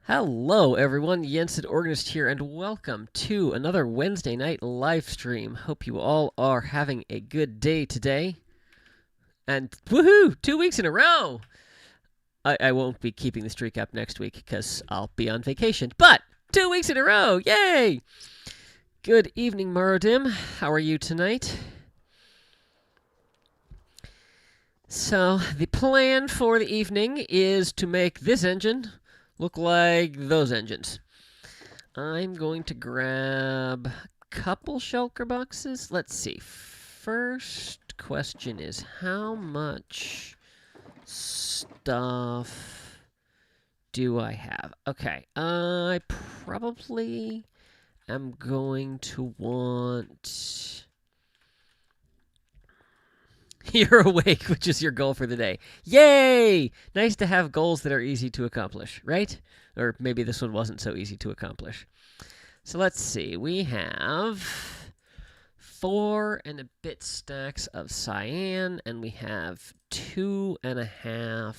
Hello, everyone. Jensen Organist here, and welcome to another Wednesday night live stream. Hope you all are having a good day today. And woohoo! 2 weeks in a row! I won't be keeping the streak up next week because I'll be on vacation. But 2 weeks in a row! Yay! Good evening, Maradim. How are you tonight? So, the plan for the evening is to make this engine look like those engines. I'm going to grab a couple shulker boxes. Let's see. First question is, how much stuff do I have? Okay, I probably am going to want... You're awake, which is your goal for the day. Yay! Nice to have goals that are easy to accomplish, right? Or maybe this one wasn't so easy to accomplish. So let's see. We have 4 and a bit stacks of cyan, and we have 2.5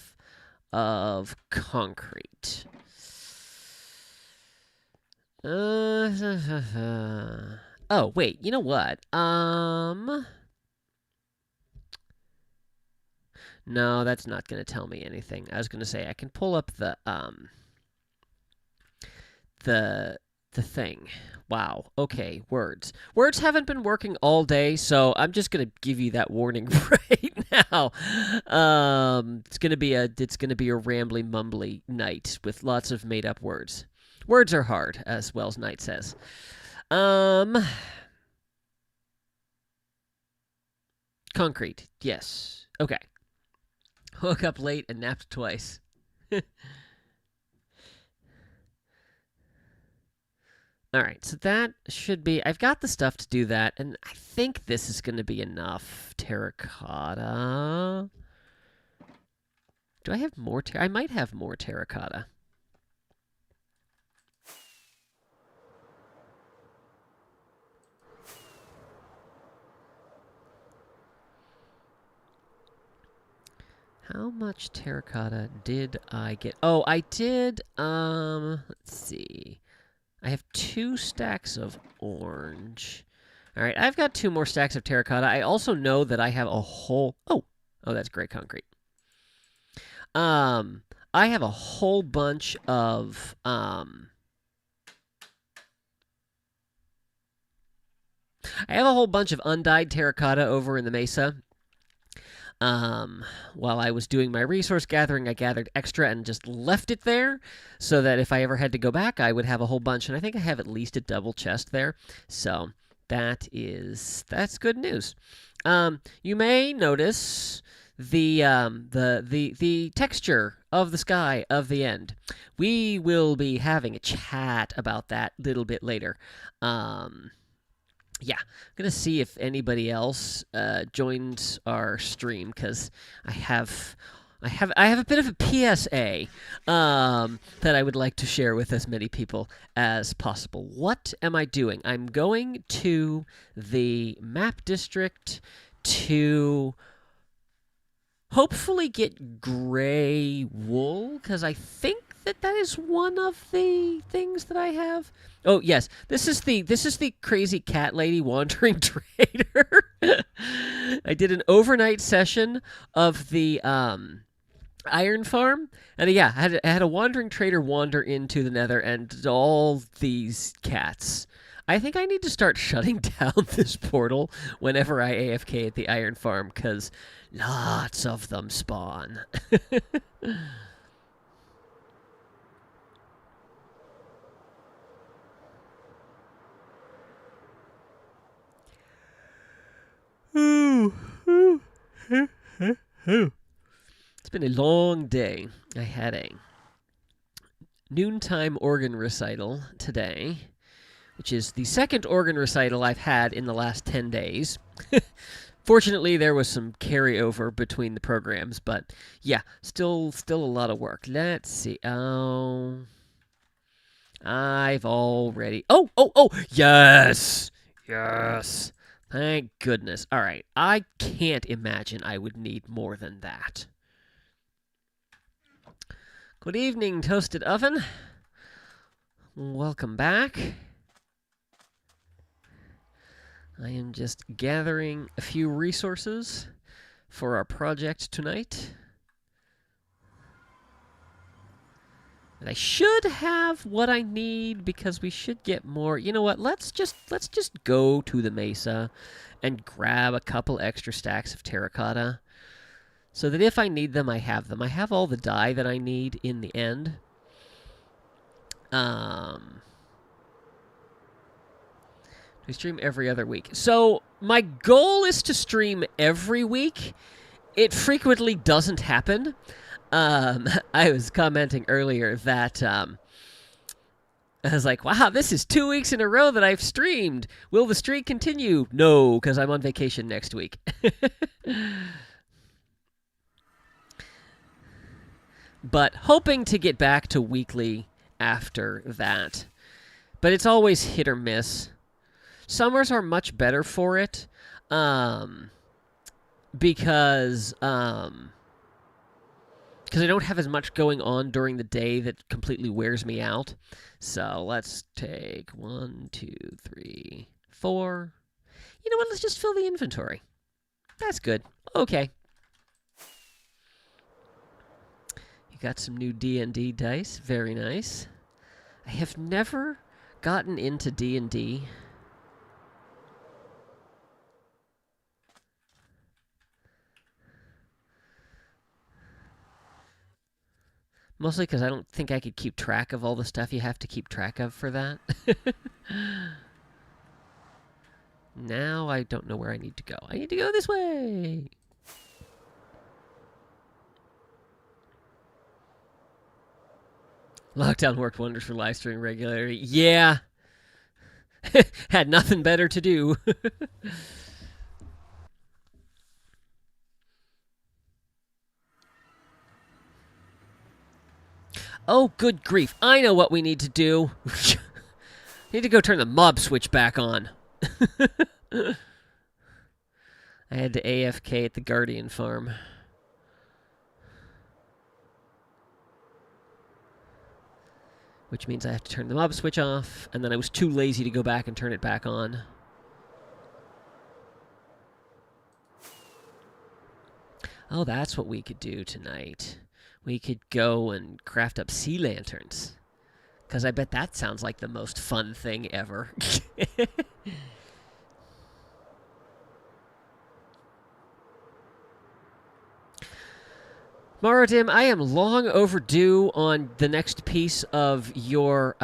of concrete. Oh, wait. You know what? No, that's not going to tell me anything. I was going to say I can pull up the thing. Wow. Okay, words. Words haven't been working all day, so I'm just going to give you that warning right now. It's going to be a rambly mumbly night with lots of made up words. Words are hard, as Wells Knight says. Concrete. Yes. Okay. Woke up late and napped twice. Alright, so that should be... I've got the stuff to do that, and I think this is going to be enough terracotta. Do I have more I might have more terracotta. How much terracotta did I get? Oh, I did, let's see. I have 2 stacks of orange. All right, I've got 2 more stacks of terracotta. I also know that I have a whole... Oh, that's gray concrete. I have a whole bunch of, I have a whole bunch of undyed terracotta over in the mesa. While I was doing my resource gathering, I gathered extra and just left it there so that if I ever had to go back, I would have a whole bunch. And I think I have at least a double chest there. So that's good news. You may notice the texture of the sky of the end. We will be having a chat about that a little bit later. Yeah, I'm going to see if anybody else joins our stream, because I have a bit of a PSA that I would like to share with as many people as possible. What am I doing? I'm going to the map district to hopefully get gray wool, because I think that is one of the things that I have. Oh yes, this is the crazy cat lady wandering trader. I did an overnight session of the iron farm, and yeah, I had a wandering trader wander into the nether, and all these cats. I think I need to start shutting down this portal whenever I AFK at the iron farm, because lots of them spawn. It's been a long day. I had a noontime organ recital today, which is the second organ recital I've had in the last 10 days. Fortunately, there was some carryover between the programs, but yeah, still a lot of work. Let's see. Oh, I've already... Oh, yes! Yes! Thank goodness. All right, I can't imagine I would need more than that. Good evening, Toasted Oven. Welcome back. I am just gathering a few resources for our project tonight. And I should have what I need because we should get more. You know what? Let's just go to the mesa and grab a couple extra stacks of terracotta so that if I need them, I have them. I have all the dye that I need in the end. We stream every other week. So my goal is to stream every week. It frequently doesn't happen. I was commenting earlier that I was like, wow, this is 2 weeks in a row that I've streamed. Will the streak continue? No, because I'm on vacation next week. But hoping to get back to weekly after that. But it's always hit or miss. Summers are much better for it because I don't have as much going on during the day that completely wears me out. So let's take 1, 2, 3, 4. You know what? Let's just fill the inventory. That's good. Okay. You got some new D&D dice. Very nice. I have never gotten into D&D. Mostly because I don't think I could keep track of all the stuff you have to keep track of for that. Now I don't know where I need to go. I need to go this way! Lockdown worked wonders for live streaming regularly. Yeah! Had nothing better to do. Oh, good grief. I know what we need to do. Need to go turn the mob switch back on. I had to AFK at the Guardian farm. Which means I have to turn the mob switch off, and then I was too lazy to go back and turn it back on. Oh, that's what we could do tonight. We could go and craft up sea lanterns. Because I bet that sounds like the most fun thing ever. Maradim, I am long overdue on the next piece of your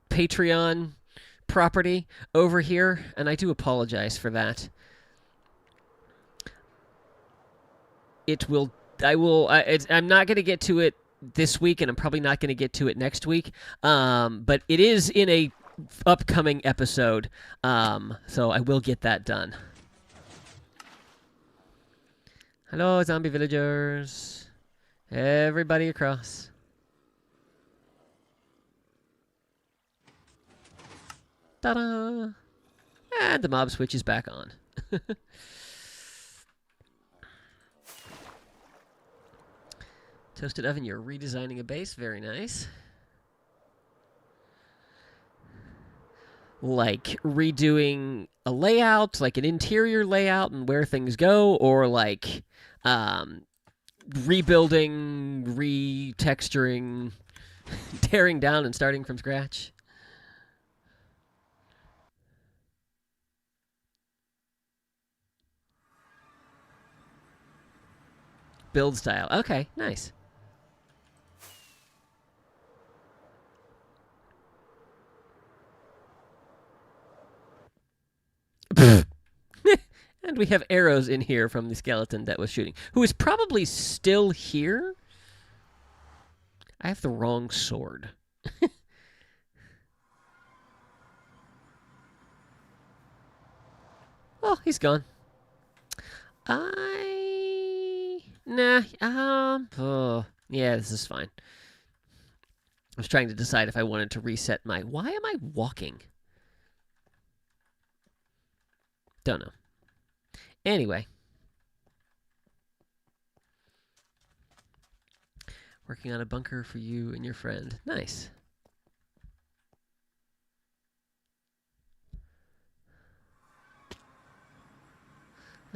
Patreon property over here, and I do apologize for that. I'm not going to get to it this week, and I'm probably not going to get to it next week. But it is in a upcoming episode, so I will get that done. Hello, zombie villagers. Everybody across. Ta-da! And the mob switch is back on. Toasted oven, you're redesigning a base. Very nice. Like redoing a layout, like an interior layout and where things go, or like rebuilding, retexturing, tearing down and starting from scratch. Build style. Okay, nice. And we have arrows in here from the skeleton that was shooting, who is probably still here. I have the wrong sword. Oh, he's gone. Oh, yeah, this is fine. I was trying to decide if I wanted to reset my... Why am I walking? Don't know. Anyway. Working on a bunker for you and your friend. Nice.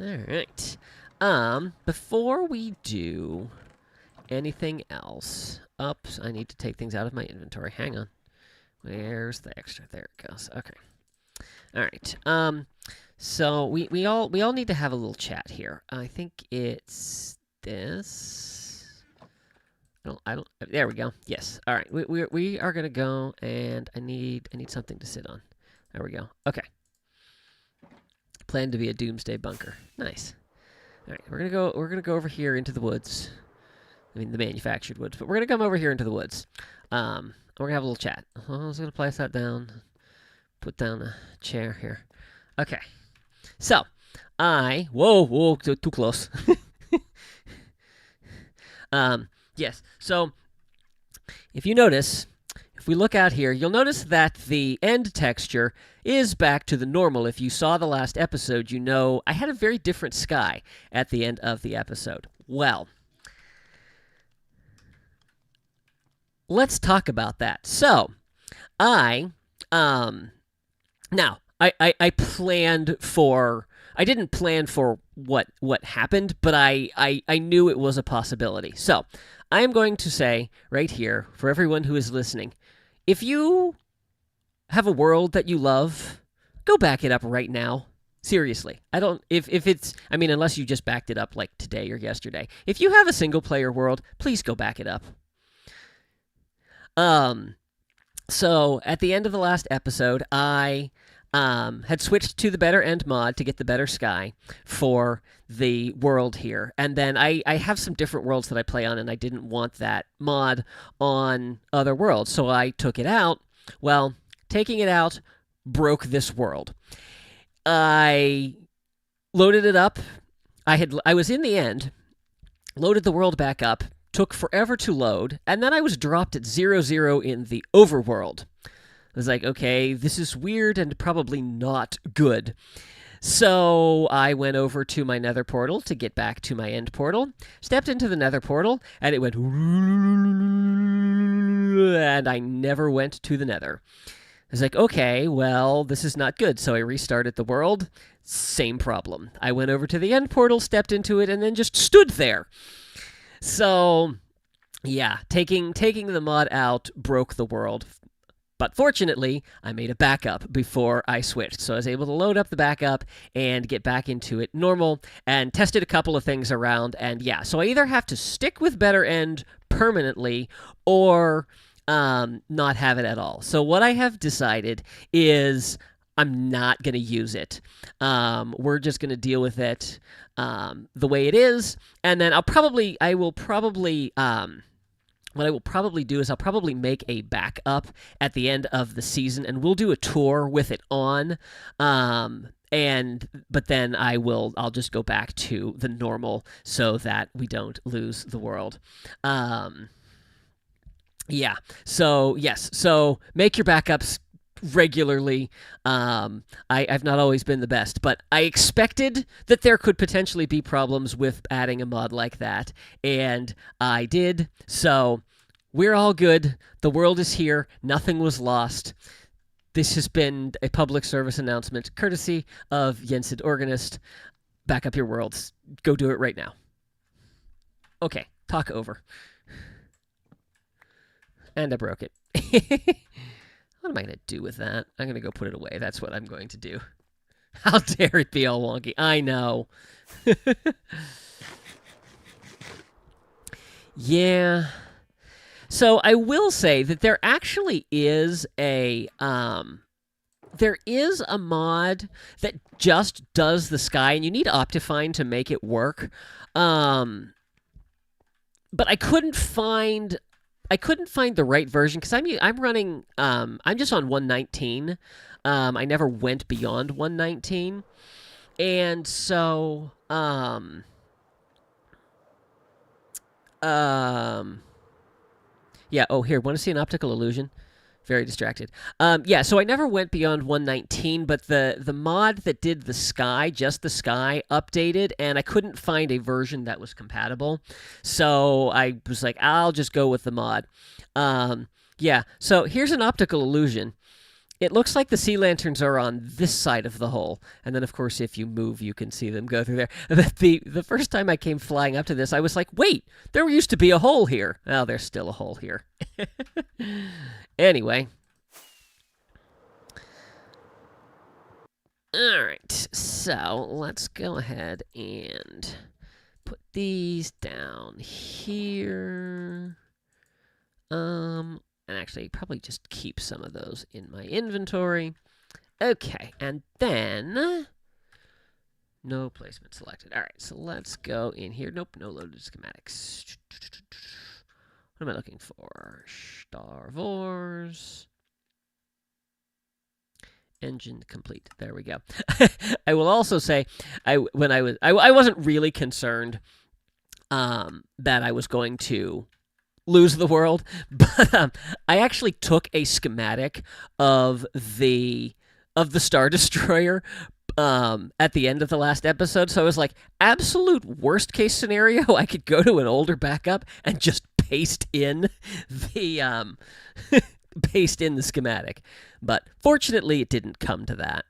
All right. Before we do anything else, oops, I need to take things out of my inventory. Hang on. Where's the extra? There it goes. Okay. All right. So we all need to have a little chat here. I think it's this. I don't. There we go. Yes. All right. We are gonna go, and I need something to sit on. There we go. Okay. Plan to be a doomsday bunker. Nice. All right. We're gonna go over here into the woods. I mean the manufactured woods, but we're gonna come over here into the woods. We're gonna have a little chat. I was gonna place that down. Put down a chair here. Okay. So, whoa, too close. Yes. So, if you notice, if we look out here, you'll notice that the end texture is back to the normal. If you saw the last episode, you know I had a very different sky at the end of the episode. Well, let's talk about that. So, now, I planned for... I didn't plan for what happened, but I knew it was a possibility. So, I am going to say right here, for everyone who is listening, if you have a world that you love, go back it up right now. Seriously. I don't... If it's... I mean, unless you just backed it up like today or yesterday. If you have a single-player world, please go back it up. So, at the end of the last episode, I... had switched to the better end mod to get the better sky for the world here. And then I have some different worlds that I play on, and I didn't want that mod on other worlds. So I took it out. Well, taking it out broke this world. I loaded it up. I was in the end, loaded the world back up, took forever to load, and then I was dropped at 0-0 in the overworld. I was like, okay, this is weird and probably not good. So I went over to my nether portal to get back to my end portal, stepped into the nether portal, and it went... and I never went to the nether. I was like, okay, well, this is not good. So I restarted the world. Same problem. I went over to the end portal, stepped into it, and then just stood there. So, yeah, taking the mod out broke the world. But fortunately, I made a backup before I switched. So I was able to load up the backup and get back into it normal and tested a couple of things around. And yeah, so I either have to stick with Better End permanently or not have it at all. So what I have decided is I'm not going to use it. We're just going to deal with it the way it is. And then what I will probably do is I'll probably make a backup at the end of the season, and we'll do a tour with it on. But then I'll just go back to the normal so that we don't lose the world. Yeah. So yes. So make your backups regularly. I've not always been the best, but I expected that there could potentially be problems with adding a mod like that, and I did. So we're all good. The world is here. Nothing was lost. This has been a public service announcement courtesy of Yensid Organist. Back up your worlds. Go do it right now. Okay, talk over. And I broke it. What am I going to do with that? I'm going to go put it away. That's what I'm going to do. How dare it be all wonky. I know. Yeah. So I will say that there actually is a mod that just does the sky, and you need Optifine to make it work. But I couldn't find the right version because I'm running I'm just on 1.19. I never went beyond 1.19, and so yeah. Oh, here. Want to see an optical illusion? Very distracted. Yeah. So I never went beyond 1.19, but the mod that did the sky, just the sky, updated, and I couldn't find a version that was compatible. So I was like, I'll just go with the mod. Yeah. So here's an optical illusion. it looks like the sea lanterns are on this side of the hole, and then of course if you move, you can see them go through there. The first time I came flying up to this, I was like, wait, there used to be a hole here. Oh, there's still a hole here. Anyway. All right, so let's go ahead and put these down here. And actually probably just keep some of those in my inventory. Okay, and then no placement selected. All right, so let's go in here. Nope, no loaded schematics. What am I looking for? Star Wars. Engine complete. There we go. I will also say, I wasn't really concerned that I was going to lose the world, but I actually took a schematic of the Star Destroyer at the end of the last episode. So I was like, absolute worst case scenario, I could go to an older backup and just paste in the schematic. But fortunately, it didn't come to that.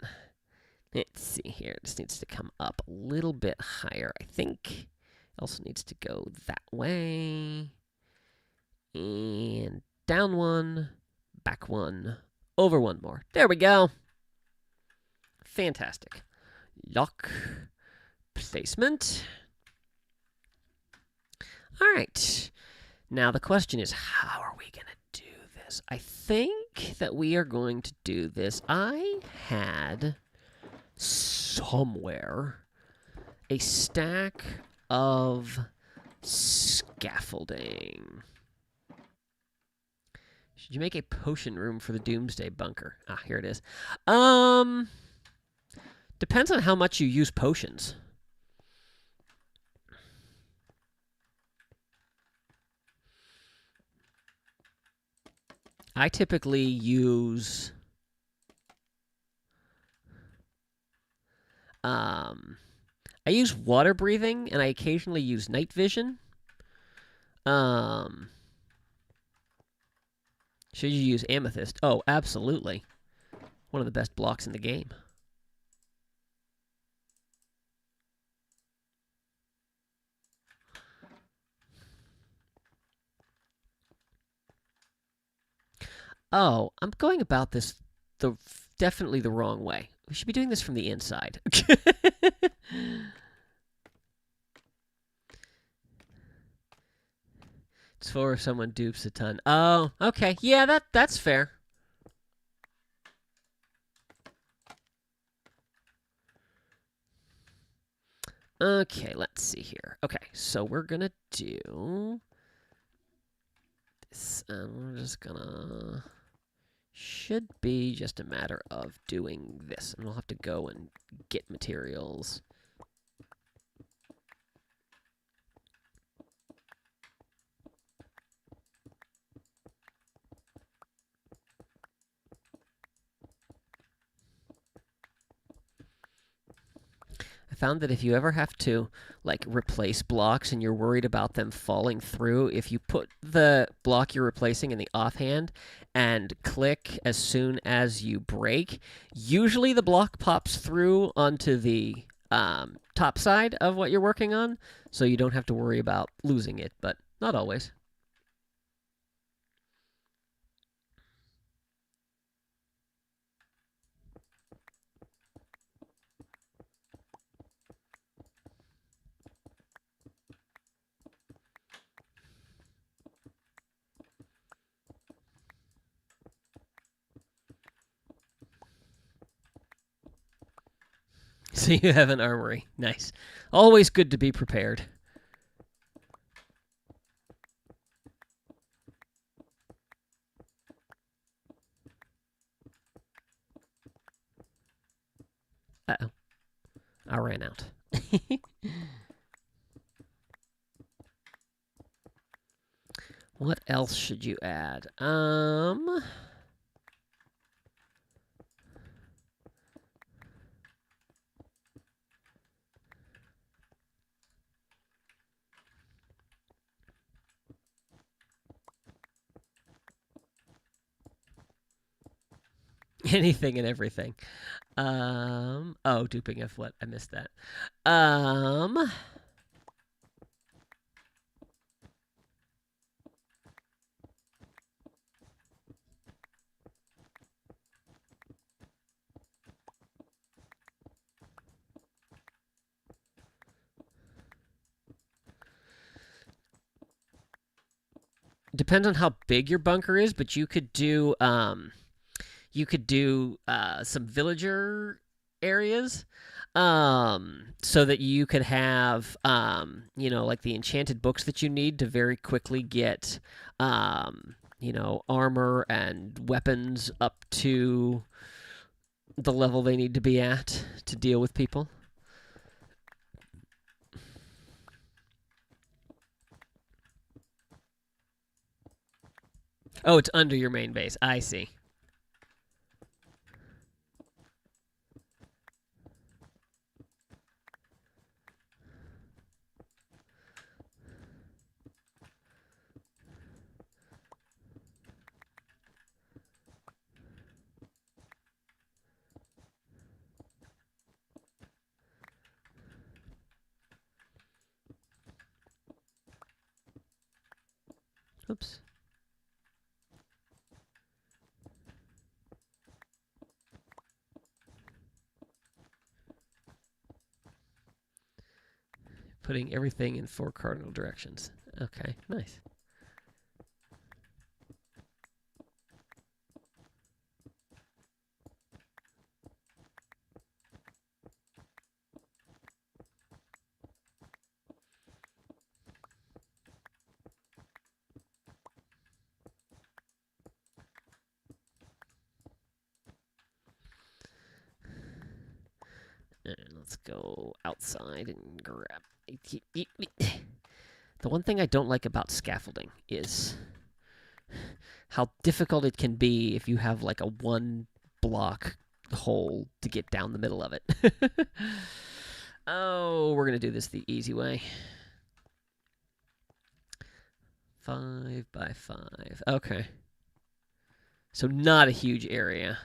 Let's see here. This needs to come up a little bit higher, I think. It also needs to go that way. And down one, back one, over one more. There we go. Fantastic. Lock. Placement. All right. Now the question is, how are we going to do this? I think that we are going to do this. I had somewhere a stack of scaffolding. Should you make a potion room for the Doomsday Bunker? Ah, here it is. Depends on how much you use potions. I typically use I use water breathing, and I occasionally use night vision. Should you use amethyst? Oh, absolutely. One of the best blocks in the game. Oh, I'm going about this definitely the wrong way. We should be doing this from the inside. It's for if someone dupes a ton. Oh, okay. Yeah, that's fair. Okay, let's see here. Okay, so we're gonna do this. We're just gonna... Should be just a matter of doing this. And we'll have to go and get materials. I found that if you ever have to, like, replace blocks and you're worried about them falling through, if you put the block you're replacing in the offhand and click as soon as you break, usually the block pops through onto the top side of what you're working on, so you don't have to worry about losing it, but not always. So you have an armory. Nice. Always good to be prepared. Uh-oh. I ran out. What else should you add? Anything and everything. Oh, duping of what? I missed that. Um, depends on how big your bunker is, but you could do some villager areas so that you could have like the enchanted books that you need to very quickly get armor and weapons up to the level they need to be at to deal with people. Oh, it's under your main base. I see. Oops. Putting everything in 4 cardinal directions. Okay, nice. And let's go outside and grab. The one thing I don't like about scaffolding is how difficult it can be if you have like a 1 block hole to get down the middle of it. Oh, we're going to do this the easy way. 5 by 5. Okay. So not a huge area.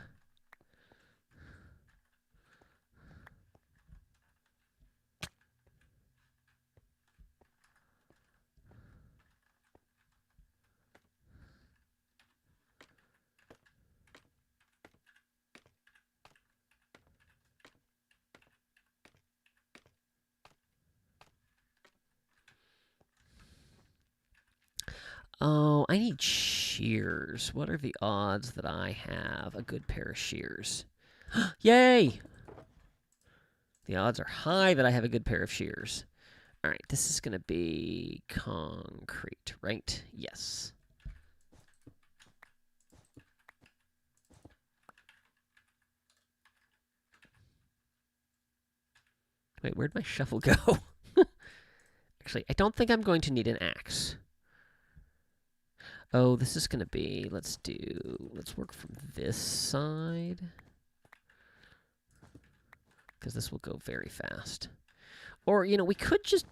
Oh, I need shears. What are the odds that I have a good pair of shears? Yay! The odds are high that I have a good pair of shears. All right, this is going to be concrete, right? Yes. Wait, where'd my shovel go? Actually, I don't think I'm going to need an axe. Oh, this is going to be, let's work from this side. Because this will go very fast. Or, we could just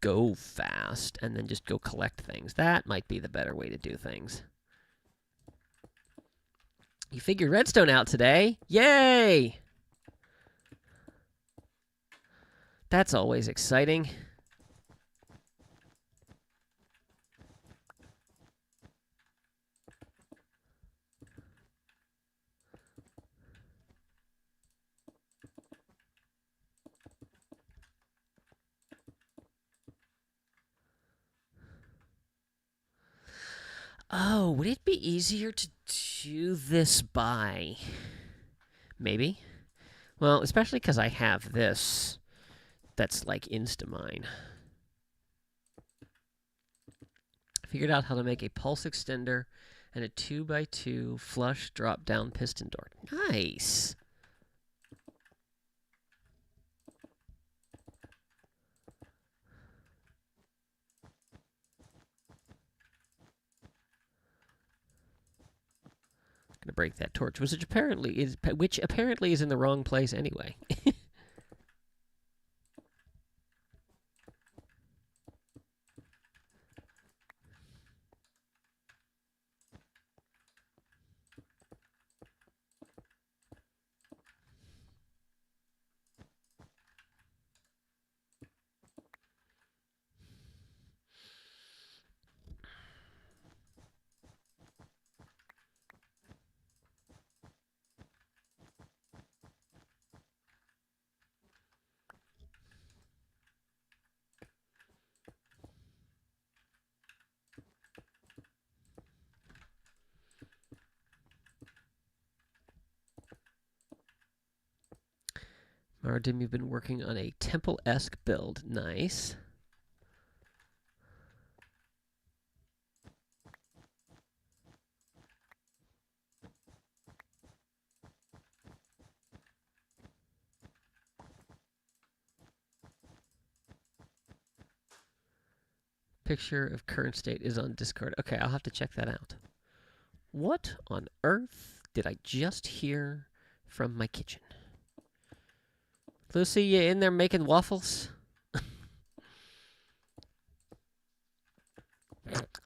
go fast and then just go collect things. That might be the better way to do things. You figured redstone out today. Yay! That's always exciting. Oh, would it be easier to do this by... Maybe? Well, especially because I have this that's like Instamine. Figured out how to make a pulse extender and a 2x2 flush drop-down piston door. Nice! Gonna break that torch, which apparently is in the wrong place anyway. Ardim, you've been working on a temple-esque build. Nice. Picture of current state is on Discord. Okay, I'll have to check that out. What on earth did I just hear from my kitchen? Lucy, you in there making waffles?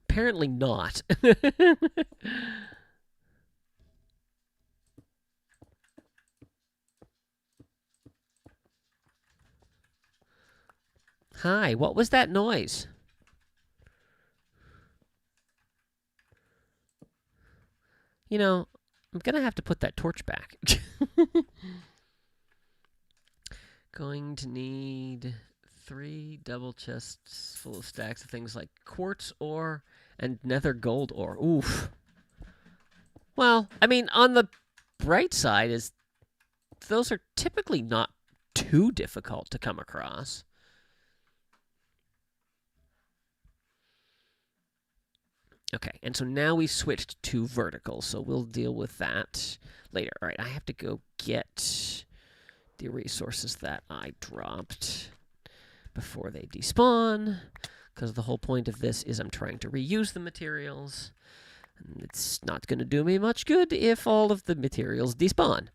Apparently not. Hi, what was that noise? You know, I'm gonna have to put that torch back. Going to need 3 double chests full of stacks of things like quartz ore and nether gold ore. Oof. Well, I mean, on the bright side is those are typically not too difficult to come across. Okay, and so now we switched to vertical, so we'll deal with that later. All right, I have to go get the resources that I dropped before they despawn, because the whole point of this is I'm trying to reuse the materials, and it's not going to do me much good if all of the materials despawn.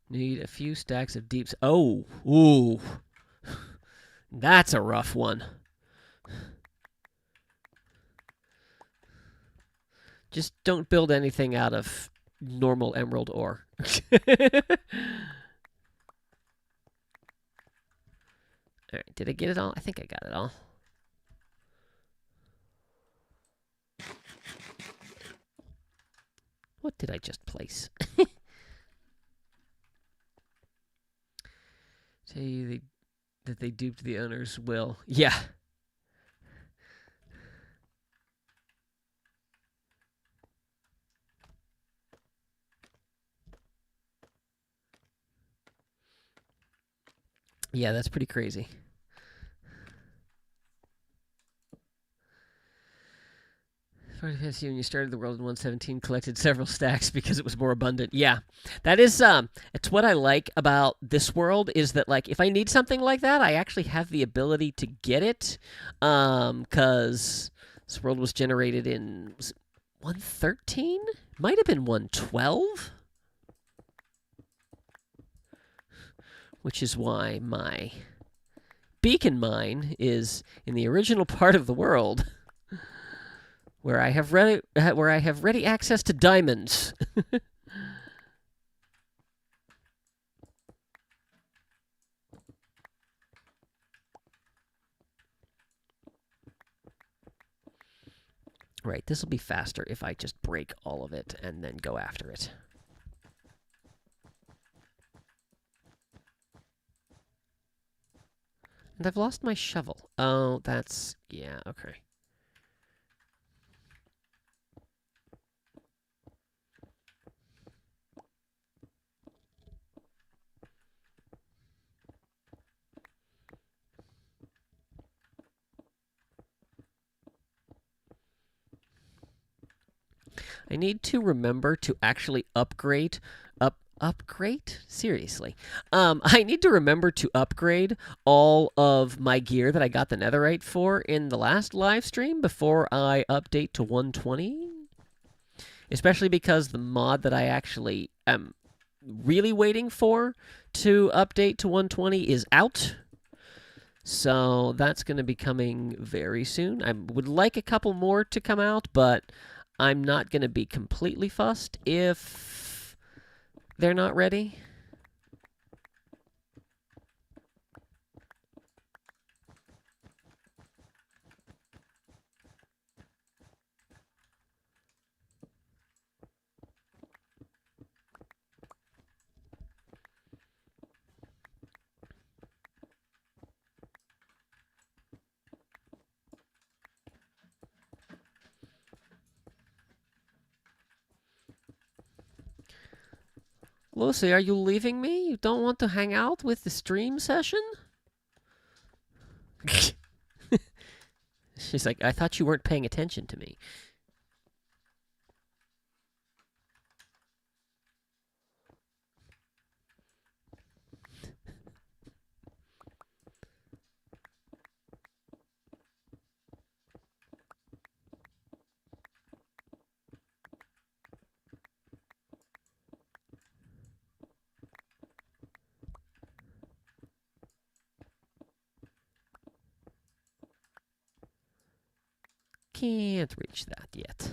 Need a few stacks of deeps. Oh, ooh. That's a rough one. Just don't build anything out of normal emerald ore. Alright, did I get it all? I think I got it all. What did I just place? Say that they duped the owner's will. Yeah. Yeah, that's pretty crazy. When you started the world in 117, collected several stacks because it was more abundant. Yeah, that is it's what I like about this world is that like if I need something like that, I actually have the ability to get it, because this world was generated in 113, might have been 112, which is why my beacon mine is in the original part of the world. Where I have ready access to diamonds. Right, this will be faster if I just break all of it and then go after it. And I've lost my shovel. Oh, that's... yeah, okay. I need to remember to actually upgrade. Upgrade? Seriously. I need to remember to upgrade all of my gear that I got the netherite for in the last live stream before I update to 120. Especially because the mod that I actually am really waiting for to update to 120 is out. So that's going to be coming very soon. I would like a couple more to come out, but I'm not going to be completely fussed if they're not ready. Lucy, are you leaving me? You don't want to hang out with the stream session? She's like, I thought you weren't paying attention to me. Can't reach that yet.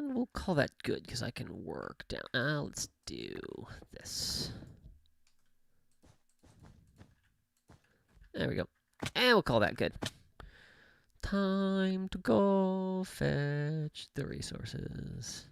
We'll call that good because I can work down. Let's do this. There we go. And we'll call that good. Time to go fetch the resources.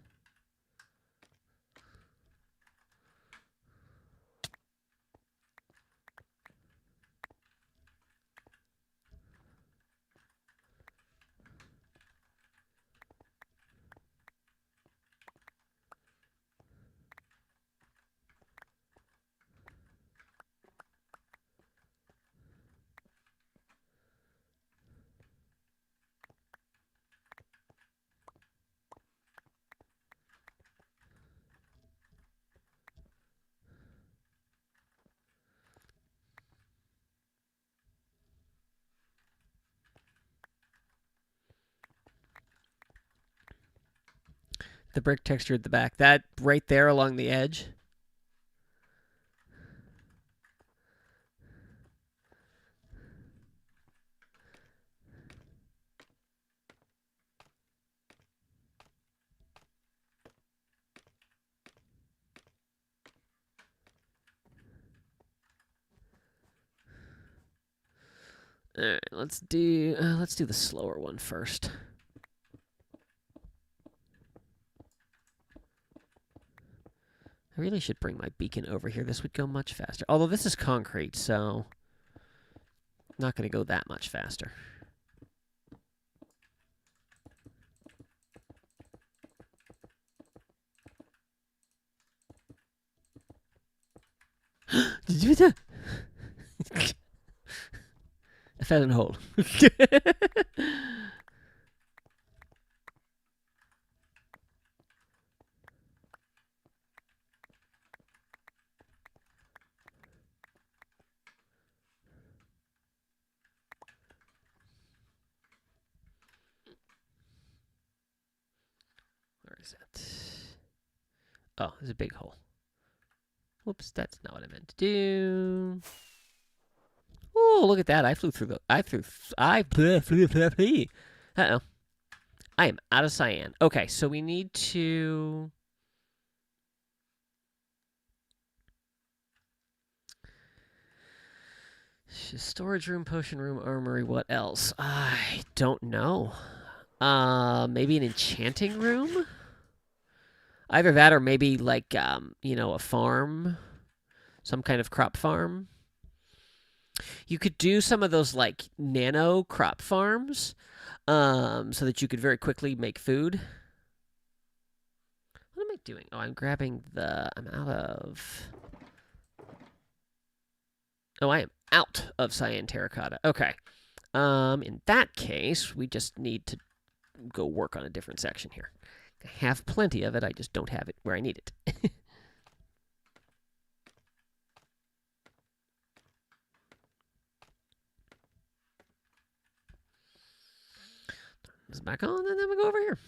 The brick texture at the back. That right there along the edge. All right, let's do the slower one first. I really should bring my beacon over here. This would go much faster. Although this is concrete, so not going to go that much faster. Did you do that? I fell in a hole. Where is that? Oh, there's a big hole. Whoops, that's not what I meant to do. Oh, look at that. I flew through the... Uh-oh. I am out of cyan. Okay, so we need to... Storage room, potion room, armory, what else? I don't know. Maybe an enchanting room? Either that or maybe like, a farm. Some kind of crop farm. You could do some of those like nano crop farms so that you could very quickly make food. What am I doing? Oh, I'm out of... Oh, I am out of cyan terracotta. Okay. In that case, we just need to go work on a different section here. I have plenty of it, I just don't have it where I need it. Turn this back on, and then we go over here.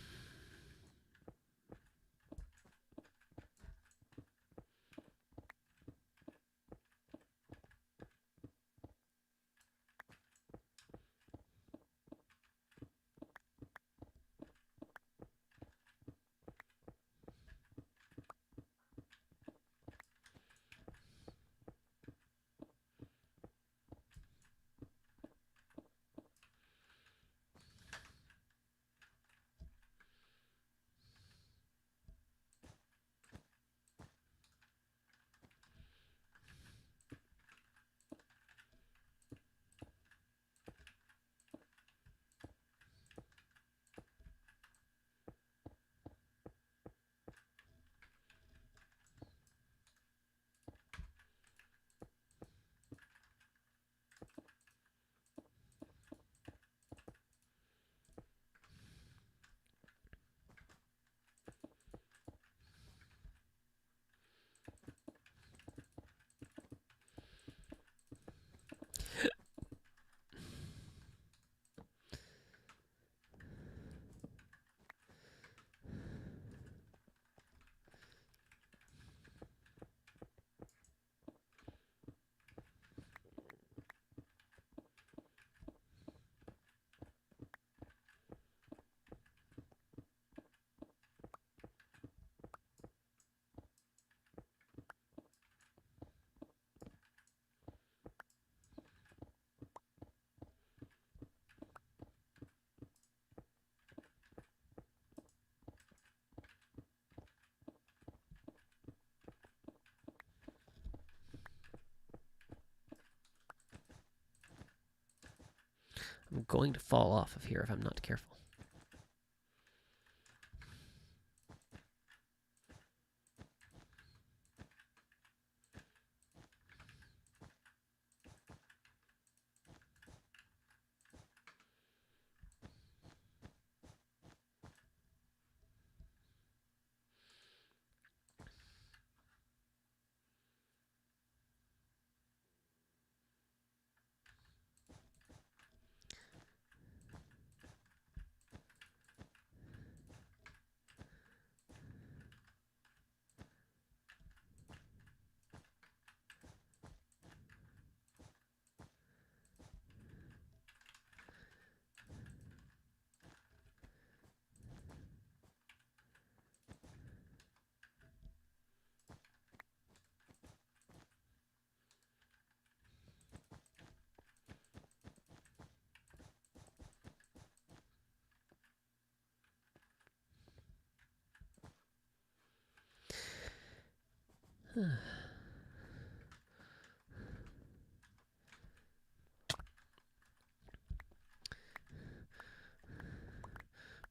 I'm going to fall off of here if I'm not careful.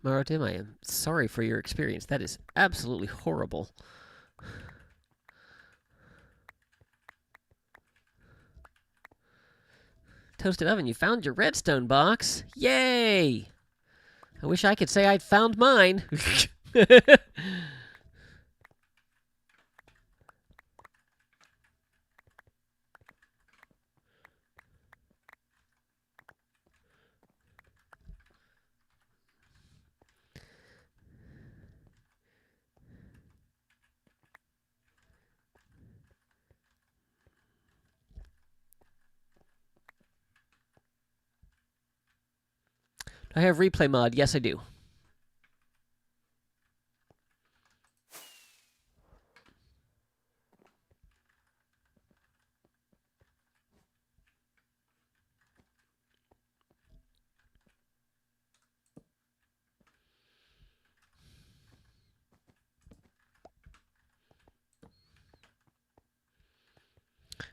Maratim, I am sorry for your experience. That is absolutely horrible. Toasted Oven, you found your redstone box. Yay! I wish I could say I'd found mine. Do I have replay mod? Yes, I do.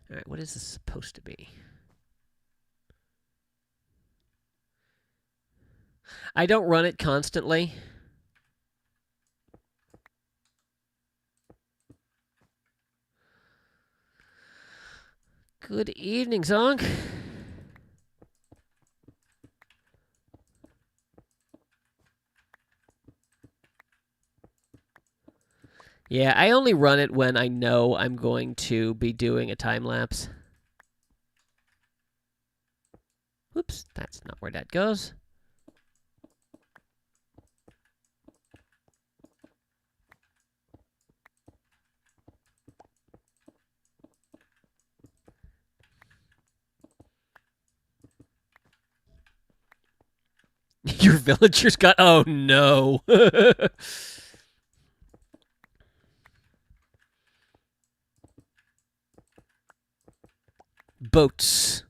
All right, what is this supposed to be? I don't run it constantly. Good evening, Zonk. Yeah, I only run it when I know I'm going to be doing a time lapse. Whoops, that's not where that goes. Your villagers got... Oh, no. Boats.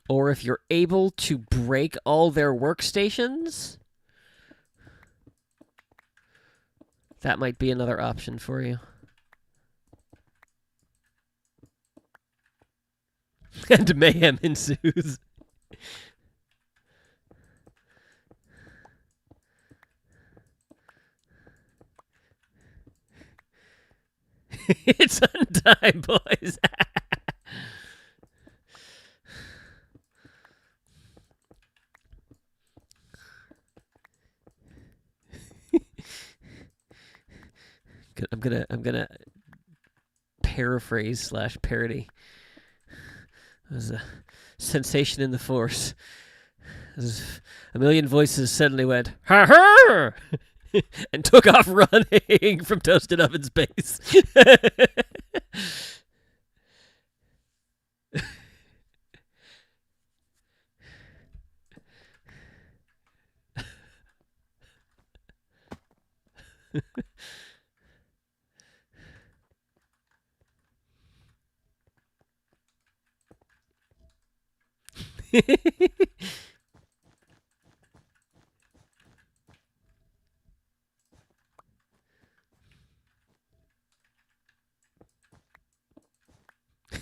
Or if you're able to break all their workstations, that might be another option for you. And mayhem ensues. It's undime, boys. I'm gonna paraphrase / parody. It was a sensation in the force. As a million voices suddenly went, ha ha! And took off running from Toasted Oven's base.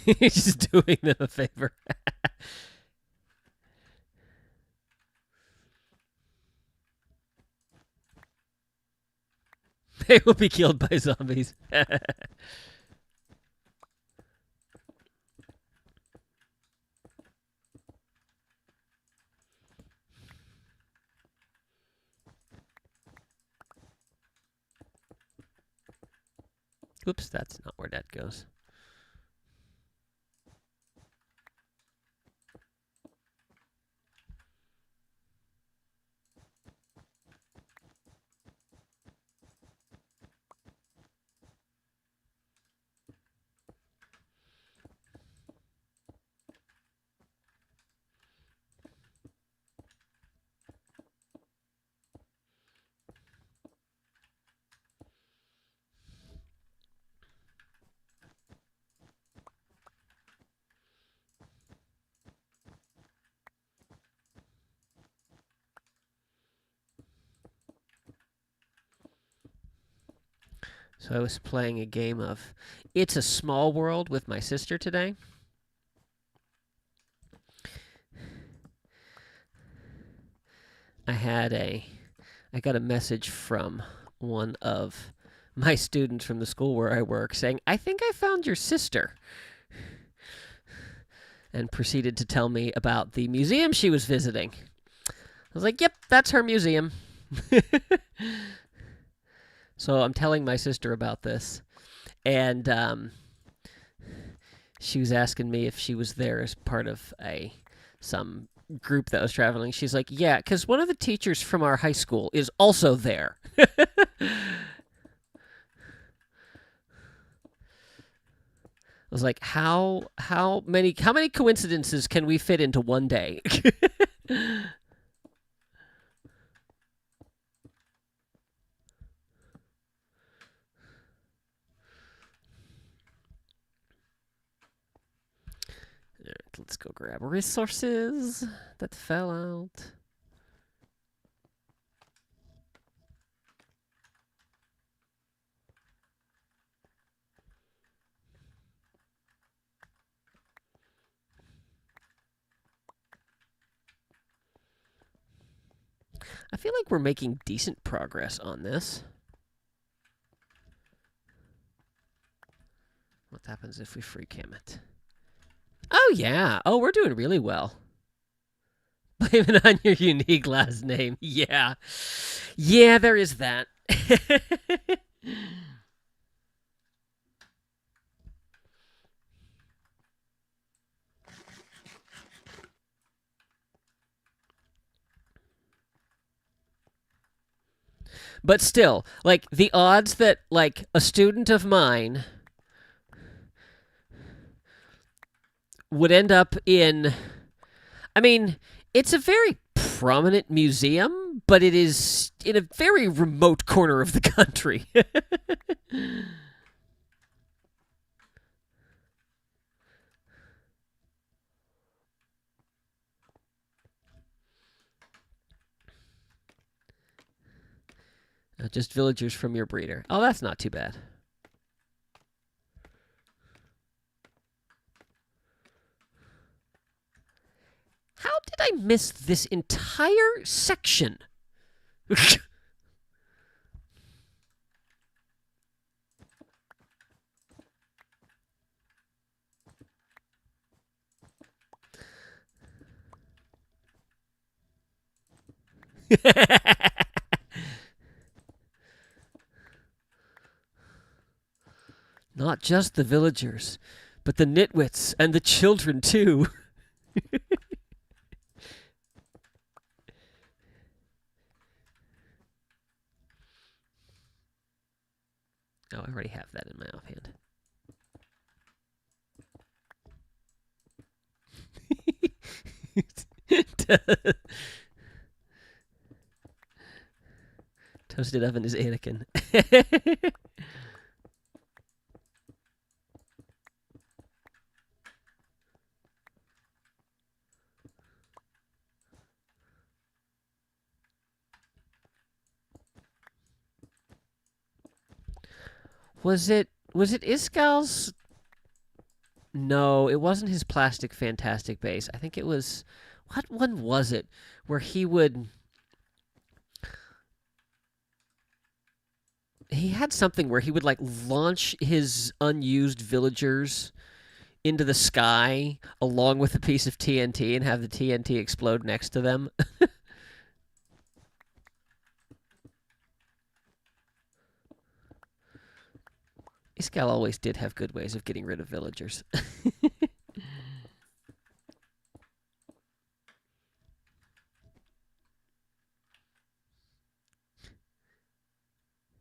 He's just doing them a favor. They will be killed by zombies. Oops, that's not where that goes. So I was playing a game of It's a Small World with my sister today. I got a message from one of my students from the school where I work saying, "I think I found your sister." And proceeded to tell me about the museum she was visiting. I was like, "Yep, that's her museum." So I'm telling my sister about this, and she was asking me if she was there as part of some group that was traveling. She's like, "Yeah, because one of the teachers from our high school is also there." I was like, how many coincidences can we fit into one day? All right, let's go grab resources that fell out. I feel like we're making decent progress on this. What happens if we free cam it? Oh, yeah. Oh, we're doing really well. Blame it on your unique last name. Yeah. Yeah, there is that. But still, like, the odds that, like, a student of mine would end up in... I mean, it's a very prominent museum, but it is in a very remote corner of the country. Just villagers from your breeder. Oh, that's not too bad. How did I miss this entire section? Not just the villagers, but the nitwits and the children, too. Oh, I already have that in my offhand. Toasted oven is Anakin. Was it Iskal's No, it wasn't his plastic fantastic base. I think it was, what one was it? Where he had something where he would like launch his unused villagers into the sky along with a piece of TNT and have the TNT explode next to them. Iskall always did have good ways of getting rid of villagers.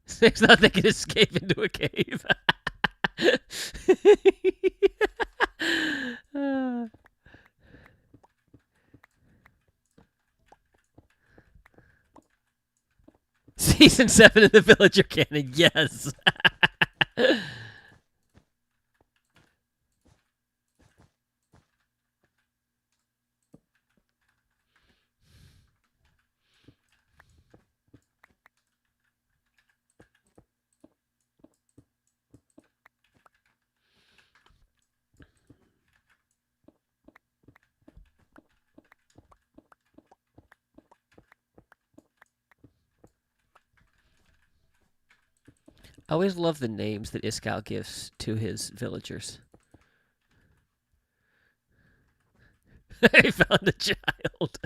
Snake's not they can escape into a cave. Season 7 of the Villager Canon, yes. I always love the names that Iskall gives to his villagers. I found a child.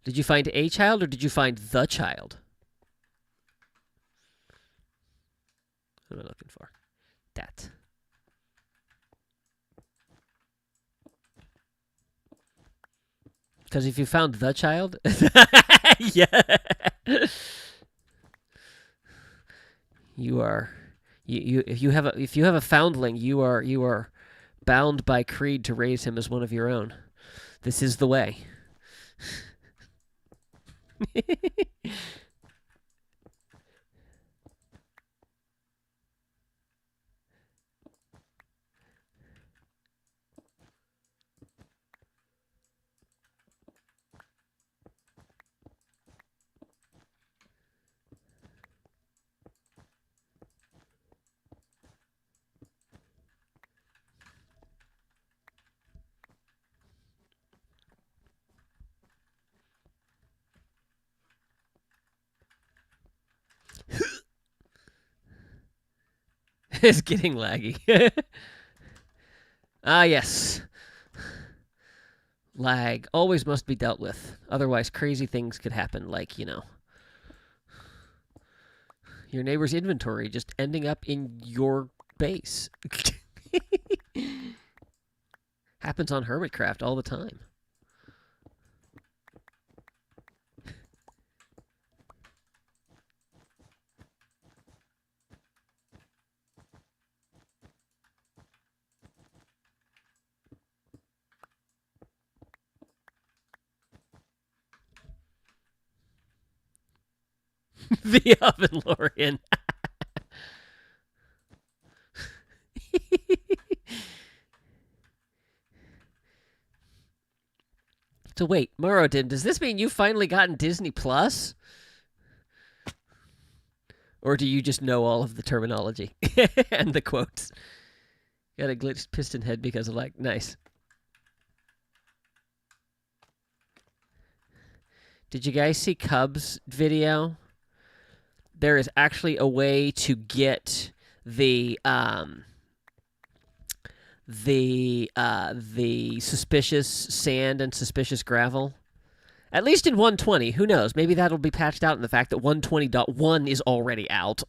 Did you find a child or did you find the child? What am I looking for? That. Because if you found the child, yeah, you are. If you have a foundling, you are bound by creed to raise him as one of your own. This is the way. It's getting laggy. Ah, yes. Lag always must be dealt with. Otherwise, crazy things could happen, like, your neighbor's inventory just ending up in your base. Happens on Hermitcraft all the time. The oven, Lorian. So wait, Morodin, does this mean you've finally gotten Disney Plus? Or do you just know all of the terminology and the quotes? Got a glitched piston head because of like, nice. Did you guys see Cub's video? There is actually a way to get the suspicious sand and suspicious gravel. At least in 120. Who knows? Maybe that'll be patched out in the fact that 120.1 is already out.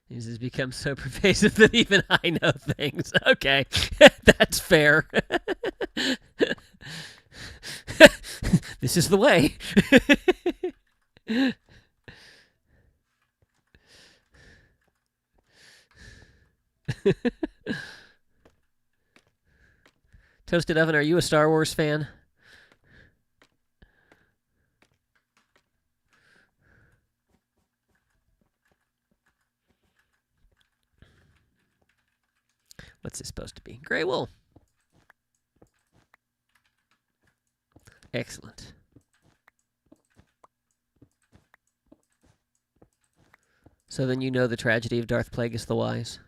This has become so pervasive that even I know things. Okay, that's fair. This is the way. Toasted Oven, are you a Star Wars fan? What's this supposed to be? Grey wool. Excellent. So then you know the tragedy of Darth Plagueis the Wise.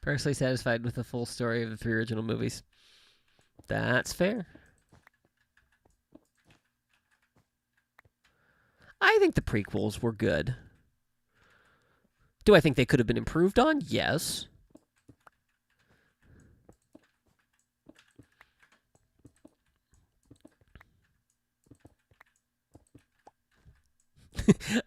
Personally satisfied with the full story of the 3 original movies. That's fair. I think the prequels were good. Do I think they could have been improved on? Yes.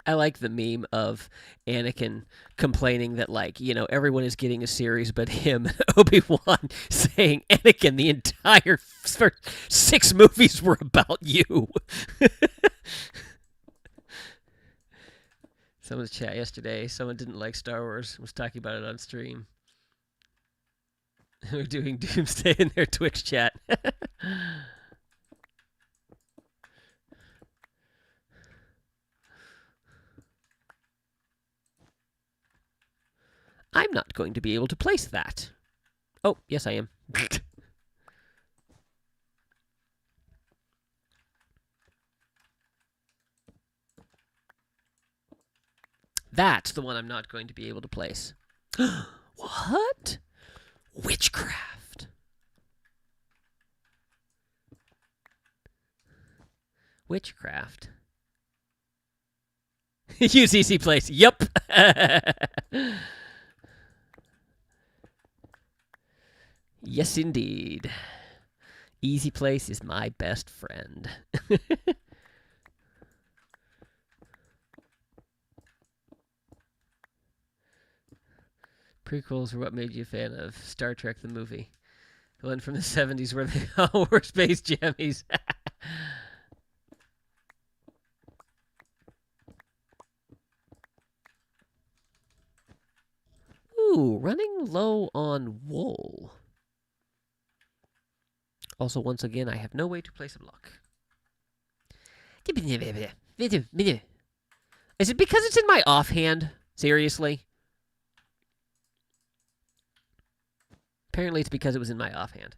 I like the meme of Anakin complaining that, like, you know, everyone is getting a series but him, and Obi-Wan saying, Anakin, the entire first 6 movies were about you. Someone's chat yesterday, someone didn't like Star Wars, was talking about it on stream. We're doing Doomsday in their Twitch chat. I'm not going to be able to place that. Oh, yes, I am. That's the one I'm not going to be able to place. What? Witchcraft. Witchcraft. Use easy place. Yep. Yes, indeed. Easy place is my best friend. Prequels were what made you a fan of Star Trek the movie. The one from the 70s where they all were space jammies. Ooh, running low on wool. Also, once again, I have no way to place a block. Is it because it's in my offhand? Seriously? Apparently it's because it was in my offhand.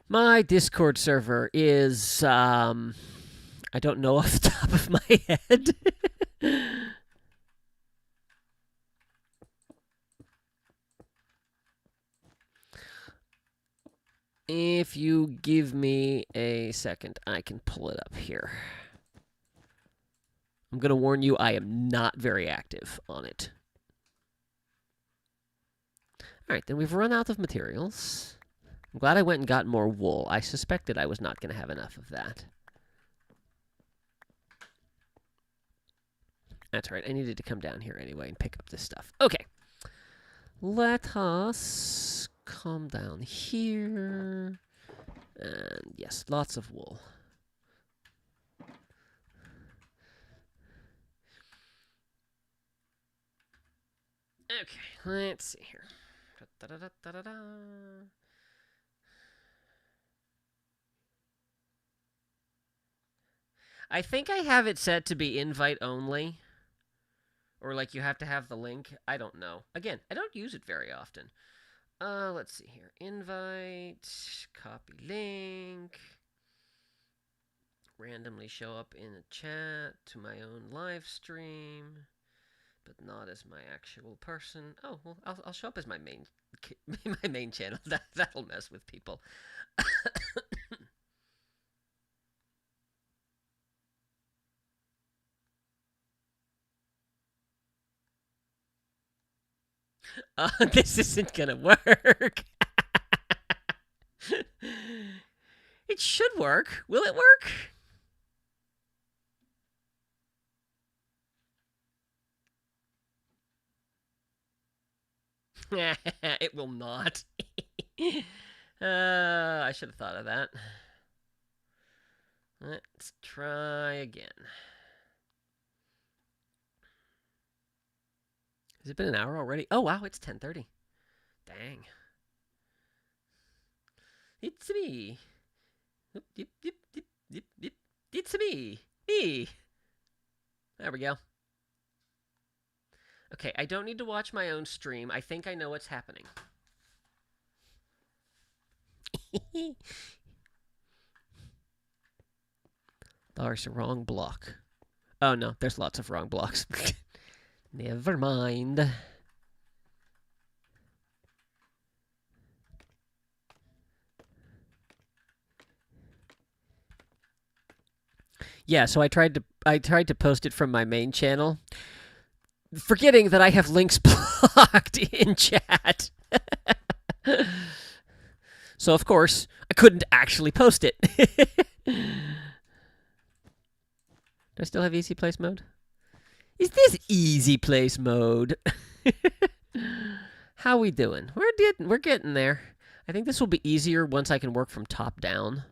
My Discord server is, I don't know off the top of my head. If you give me a second, I can pull it up here. I'm going to warn you, I am not very active on it. All right, then we've run out of materials. I'm glad I went and got more wool. I suspected I was not going to have enough of that. That's right, I needed to come down here anyway and pick up this stuff. Okay. Let us come down here. And yes, lots of wool. Okay, let's see here. I think I have it set to be invite only. Or like you have to have the link. I don't know. Again, I don't use it very often. Let's see here. Invite, copy link. Randomly show up in a chat to my own live stream, but not as my actual person. Oh, well, I'll show up as my main channel. That'll mess with people. This isn't gonna work. It should work. Will it work? It will not. I should have thought of that. Let's try again. Has it been an hour already? Oh, wow, it's 10:30. Dang. It's me. Yep, yep, yep, yep. It's me. Me. There we go. Okay, I don't need to watch my own stream. I think I know what's happening. There's a wrong block. Oh, no, there's lots of wrong blocks. Never mind. Yeah, so I tried to post it from my main channel, forgetting that I have links blocked in chat. So of course, I couldn't actually post it. Do I still have easy place mode? Is this easy place mode? How we doing? We're getting there. I think this will be easier once I can work from top down.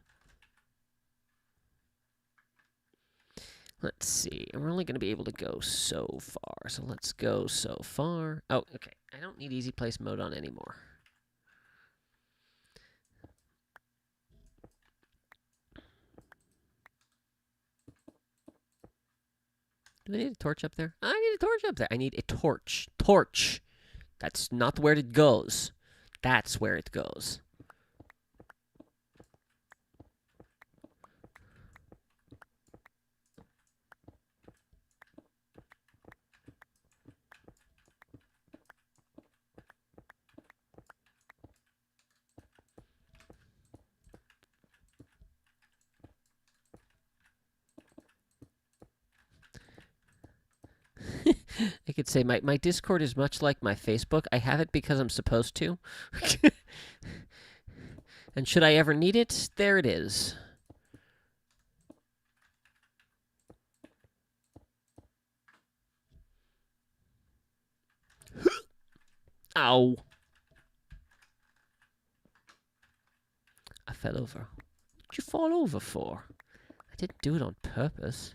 Let's see. We're only going to be able to go so far. So let's go so far. Oh, okay. I don't need easy place mode on anymore. Do I need a torch up there? I need a torch up there. I need a torch. Torch. That's not where it goes. That's where it goes. I could say my Discord is much like my Facebook. I have it because I'm supposed to. And should I ever need it, there it is. Ow. I fell over. What did you fall over for? I didn't do it on purpose.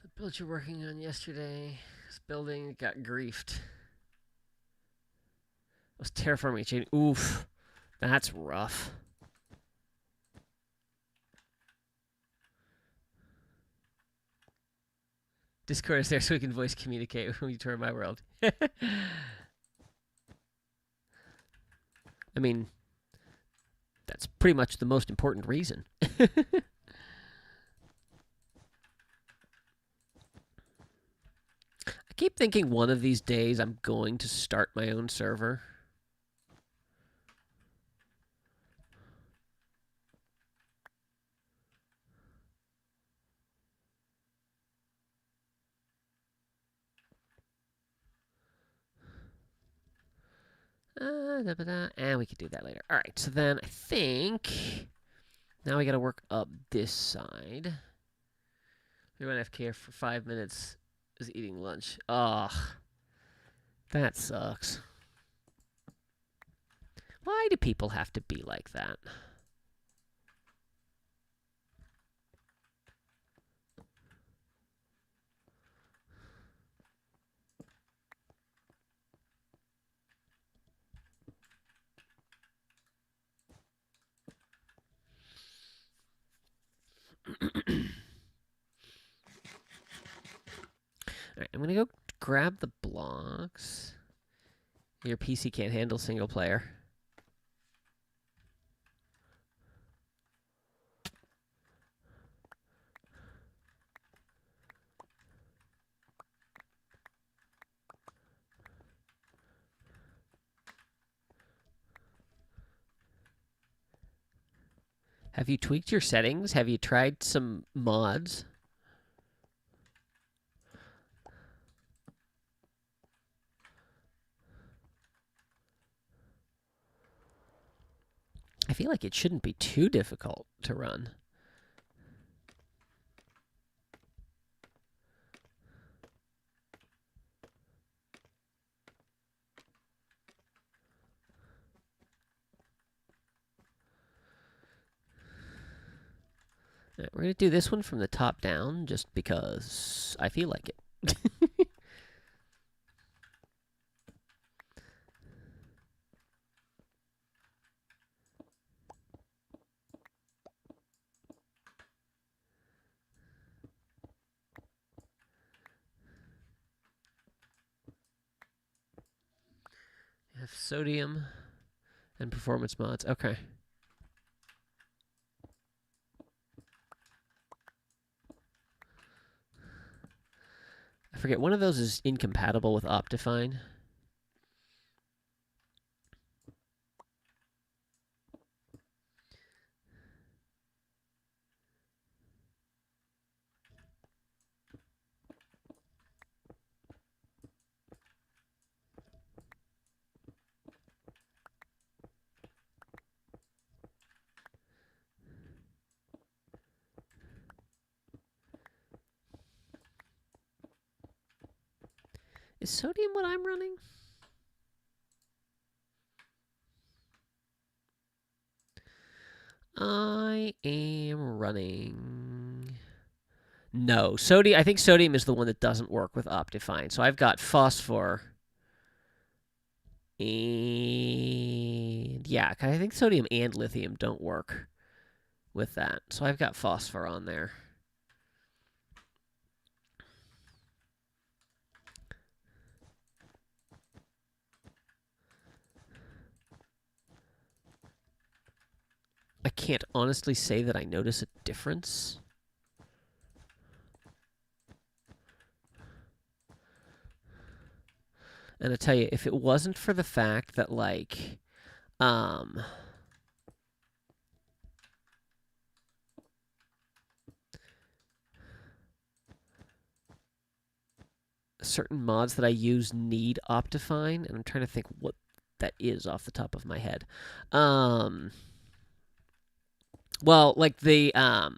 The build you're working on yesterday, this building got griefed. It was terraforming chain. Oof. That's rough. Discord is there so we can voice communicate when we tour my world. I mean, that's pretty much the most important reason. I keep thinking one of these days I'm going to start my own server. And we could do that later. All right, so then I think now we got to work up this side. We went AFK for 5 minutes. Is eating lunch. Ugh, that sucks. Why do people have to be like that? Alright, I'm gonna go grab the blocks. Your PC can't handle single player. Have you tweaked your settings? Have you tried some mods? I feel like it shouldn't be too difficult to run. Right, we're going to do this one from the top down just because I feel like it. You have sodium and performance mods. Okay. I forget, one of those is incompatible with Optifine. Is sodium what I'm running? I am running... No, sodium. I think sodium is the one that doesn't work with Optifine. So I've got phosphor. And yeah, I think sodium and lithium don't work with that. So I've got phosphor on there. I can't honestly say that I notice a difference. And I tell you, if it wasn't for the fact that, like, certain mods that I use need Optifine, and I'm trying to think what that is off the top of my head. Well, like the, I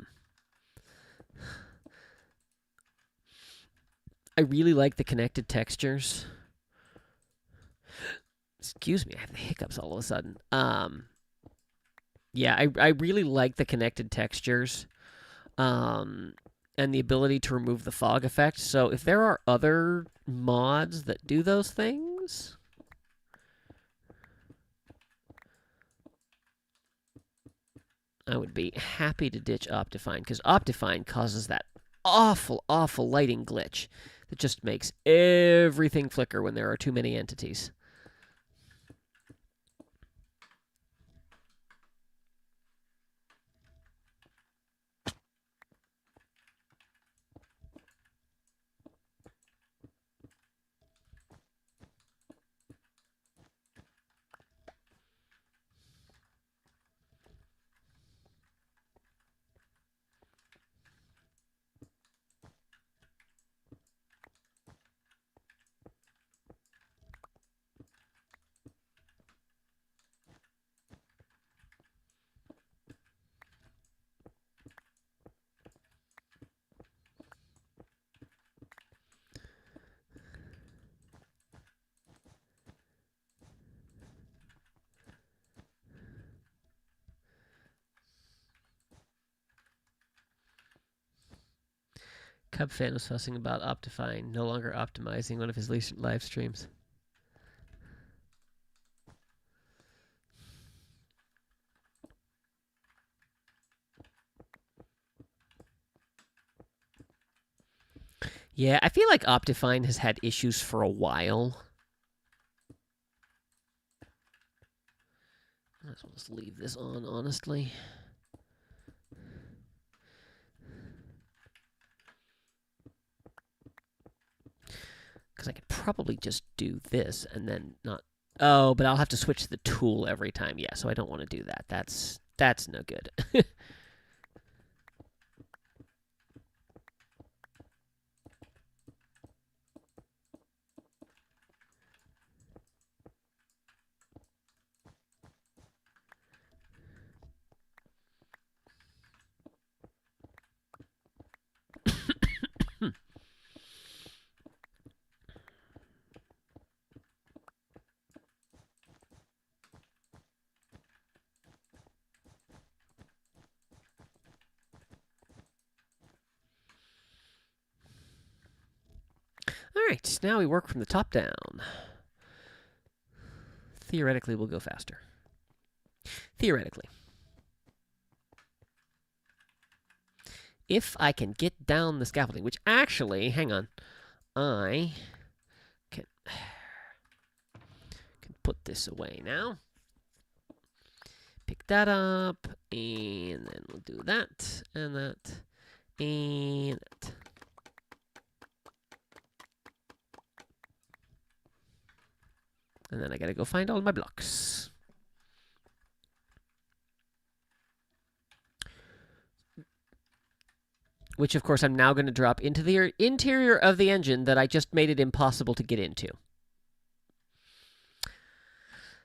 really like the connected textures. Excuse me, I have the hiccups all of a sudden. Yeah, I really like the connected textures. And the ability to remove the fog effect. So if there are other mods that do those things, I would be happy to ditch Optifine, because Optifine causes that awful, awful lighting glitch that just makes everything flicker when there are too many entities. Cub fan was fussing about Optifine no longer optimizing one of his recent live streams. Yeah, I feel like Optifine has had issues for a while. I might as well just leave this on, honestly. Because I could probably just do this and then not... Oh, but I'll have to switch the tool every time. Yeah, so I don't want to do that. That's no good. All right, now we work from the top down. Theoretically, we'll go faster. Theoretically. If I can get down the scaffolding, which actually, hang on, I can put this away now. Pick that up, and then we'll do that, and that, and that. And then I gotta go find all my blocks. Which, of course, I'm now going to drop into the interior of the engine that I just made it impossible to get into.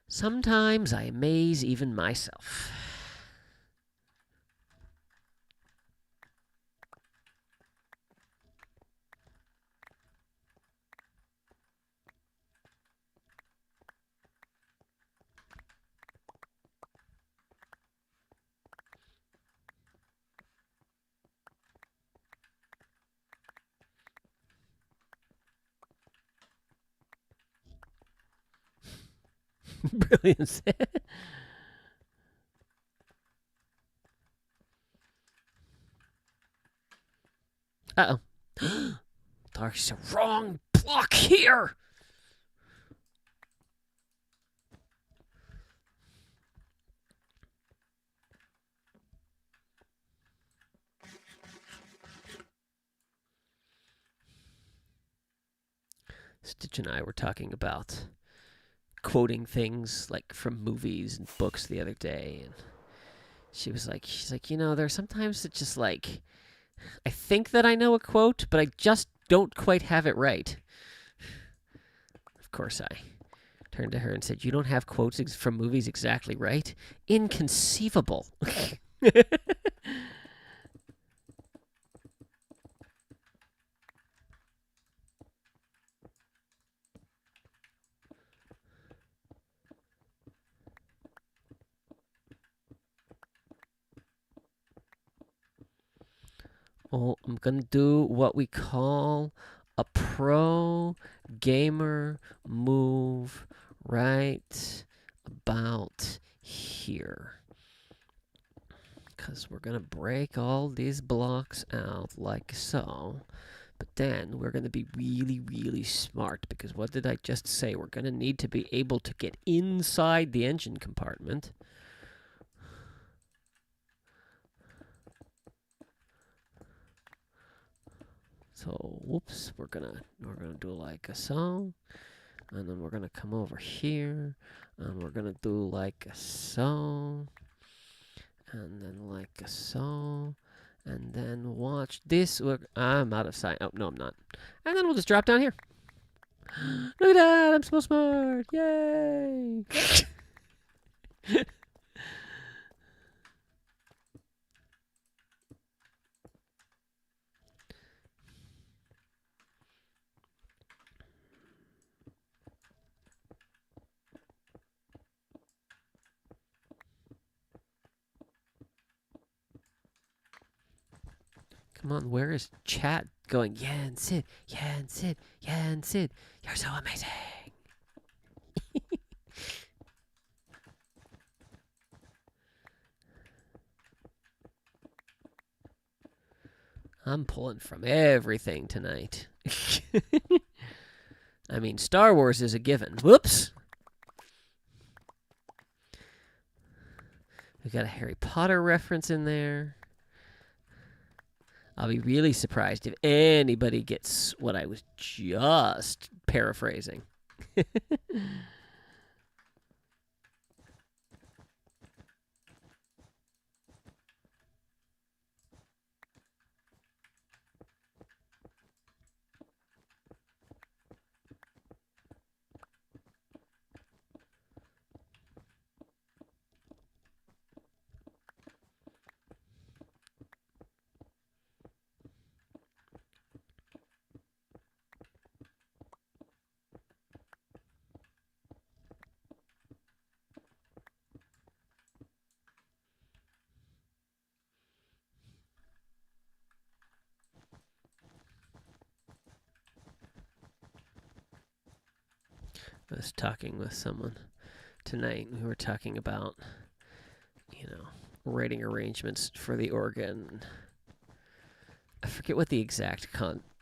Sometimes I amaze even myself. Brilliance. Uh-oh. There's a wrong block here! Stitch and I were talking about quoting things like from movies and books the other day, and she's like, you know, there's sometimes it's just like, I think that I know a quote, but I just don't quite have it right. Of course, I turned to her and said, you don't have quotes from movies exactly right? Inconceivable. Oh, I'm going to do what we call a pro gamer move right about here. Because we're going to break all these blocks out like so. But then we're going to be really, really smart. Because what did I just say? We're going to need to be able to get inside the engine compartment. So, whoops, we're gonna do like a so, and then we're gonna come over here, and we're gonna do like a so, and then like a so, and then watch this. I'm out of sight. Oh no, I'm not. And then we'll just drop down here. Look at that! I'm so smart! Yay! Come on, where is chat going? Yeah, and Sid, yeah, and Sid, yeah, and Sid. You're so amazing. I'm pulling from everything tonight. I mean, Star Wars is a given. Whoops. We got a Harry Potter reference in there. I'll be really surprised if anybody gets what I was just paraphrasing. I was talking with someone tonight. We were talking about, writing arrangements for the organ. I forget what the exact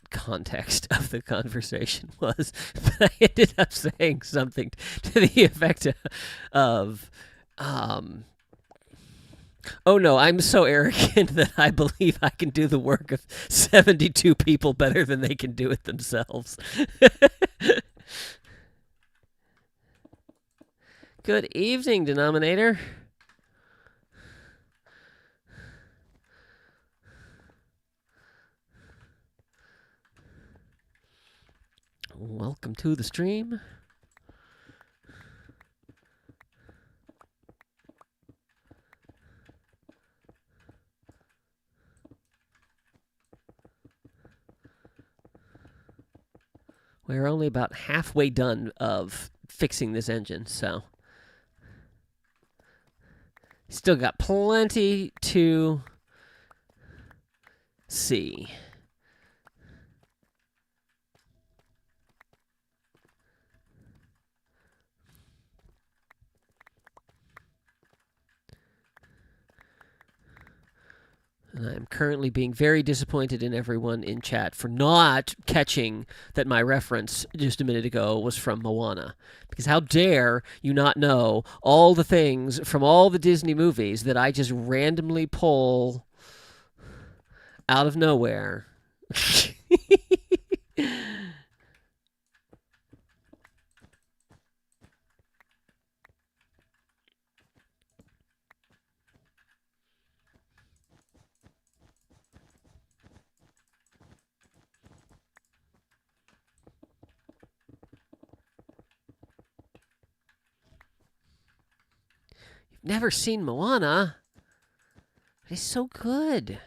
context of the conversation was, but I ended up saying something to the effect of oh no, I'm so arrogant that I believe I can do the work of 72 people better than they can do it themselves. Good evening, Denominator. Welcome to the stream. We're only about halfway done of fixing this engine, so still got plenty to see. And I'm currently being very disappointed in everyone in chat for not catching that my reference just a minute ago was from Moana. Because how dare you not know all the things from all the Disney movies that I just randomly pull out of nowhere. Never seen Moana. It's so good.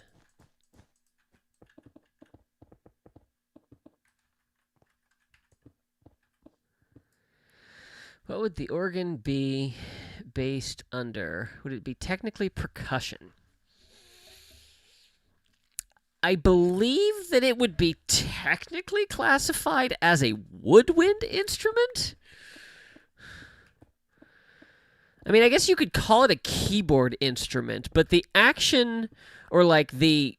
What would the organ be based under? Would it be technically percussion? I believe that it would be technically classified as a woodwind instrument. I mean, I guess you could call it a keyboard instrument, but the action or like the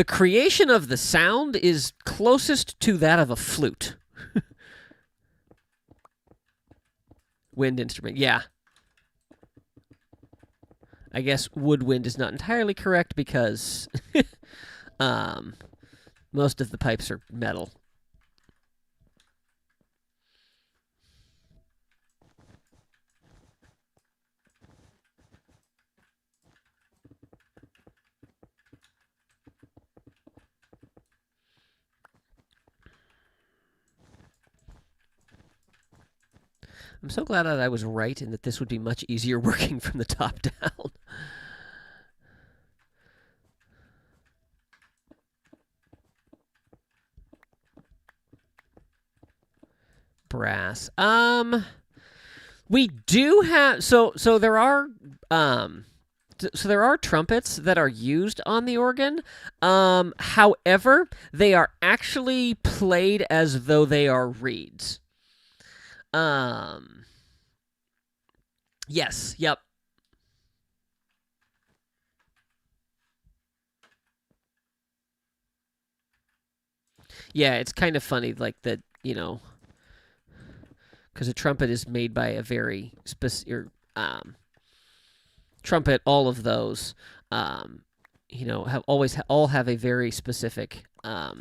creation of the sound is closest to that of a flute. Wind instrument, yeah. I guess woodwind is not entirely correct because most of the pipes are metal. I'm so glad that I was right and that this would be much easier working from the top down. Brass. We do have so there are trumpets that are used on the organ. However, they are actually played as though they are reeds. Yes, yep. Yeah, it's kind of funny, like that, because a trumpet is made by a very specific trumpet. All of those, have all have a very specific. I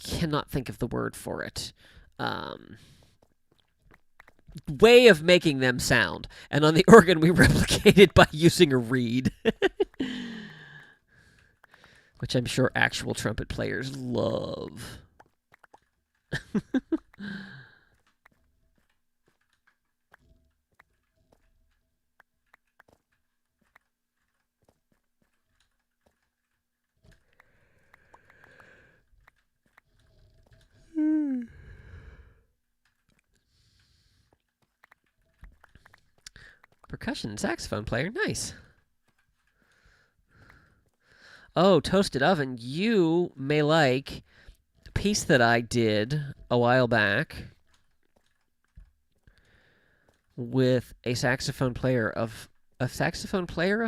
cannot think of the word for it. Way of making them sound, and on the organ we replicate it by using a reed, which I'm sure actual trumpet players love. Percussion saxophone player, nice. Oh, toasted oven. You may like piece that I did a while back with a saxophone player of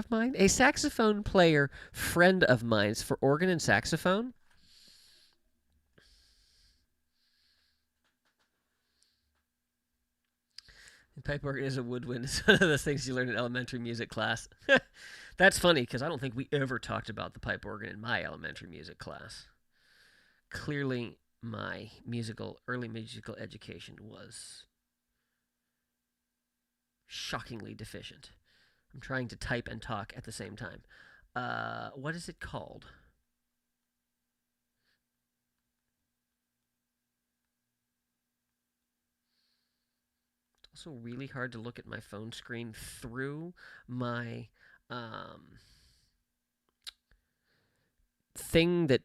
mine, a saxophone player friend of mine's for organ and saxophone. Pipe organ is a woodwind. It's one of those things you learn in elementary music class. That's funny because I don't think we ever talked about the pipe organ in my elementary music class. Clearly, my early musical education was shockingly deficient. I'm trying to type and talk at the same time. What is it called? It's also really hard to look at my phone screen through my thing that...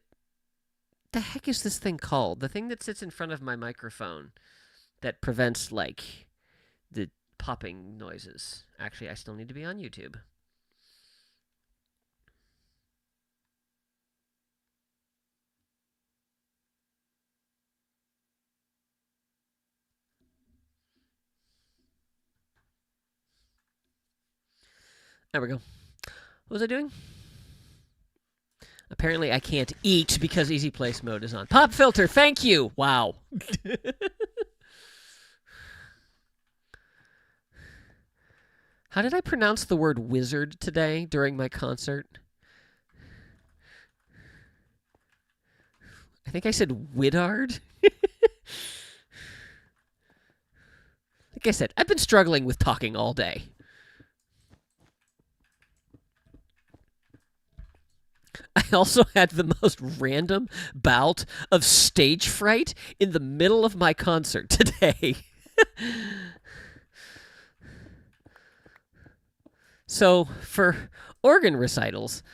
The heck is this thing called? The thing that sits in front of my microphone that prevents, like, the popping noises. Actually, I still need to be on YouTube. There we go. What was I doing? Apparently I can't eat because Easy Place mode is on. Pop filter, thank you! Wow. How did I pronounce the word wizard today during my concert? I think I said widard. Like I said, I've been struggling with talking all day. I also had the most random bout of stage fright in the middle of my concert today. So, for organ recitals,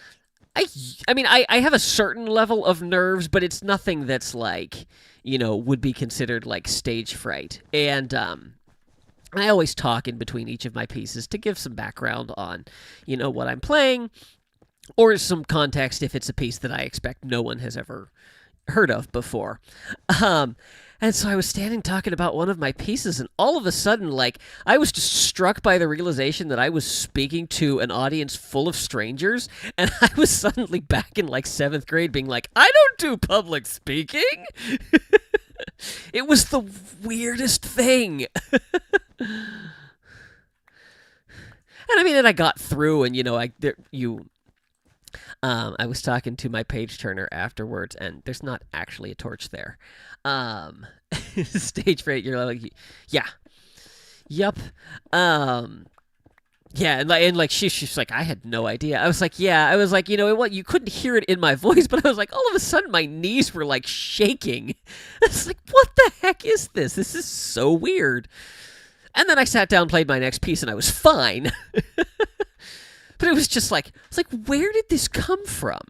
I mean, I have a certain level of nerves, but it's nothing that's like, would be considered like stage fright. And I always talk in between each of my pieces to give some background on, what I'm playing, or some context if it's a piece that I expect no one has ever heard of before. And so I was standing talking about one of my pieces, and all of a sudden, like, I was just struck by the realization that I was speaking to an audience full of strangers, and I was suddenly back in, like, 7th grade being like, I don't do public speaking! It was the weirdest thing. And I mean, and I got through, and, I was talking to my page turner afterwards, and there's not actually a torch there. Stage fright, you're like, yeah. Yup. Yeah, and like she's like, I had no idea. I was like, yeah. I was like, what? You couldn't hear it in my voice, but I was like, all of a sudden my knees were like shaking. I was like, what the heck is this? This is so weird. And then I sat down, played my next piece, and I was fine. But it was just like, where did this come from?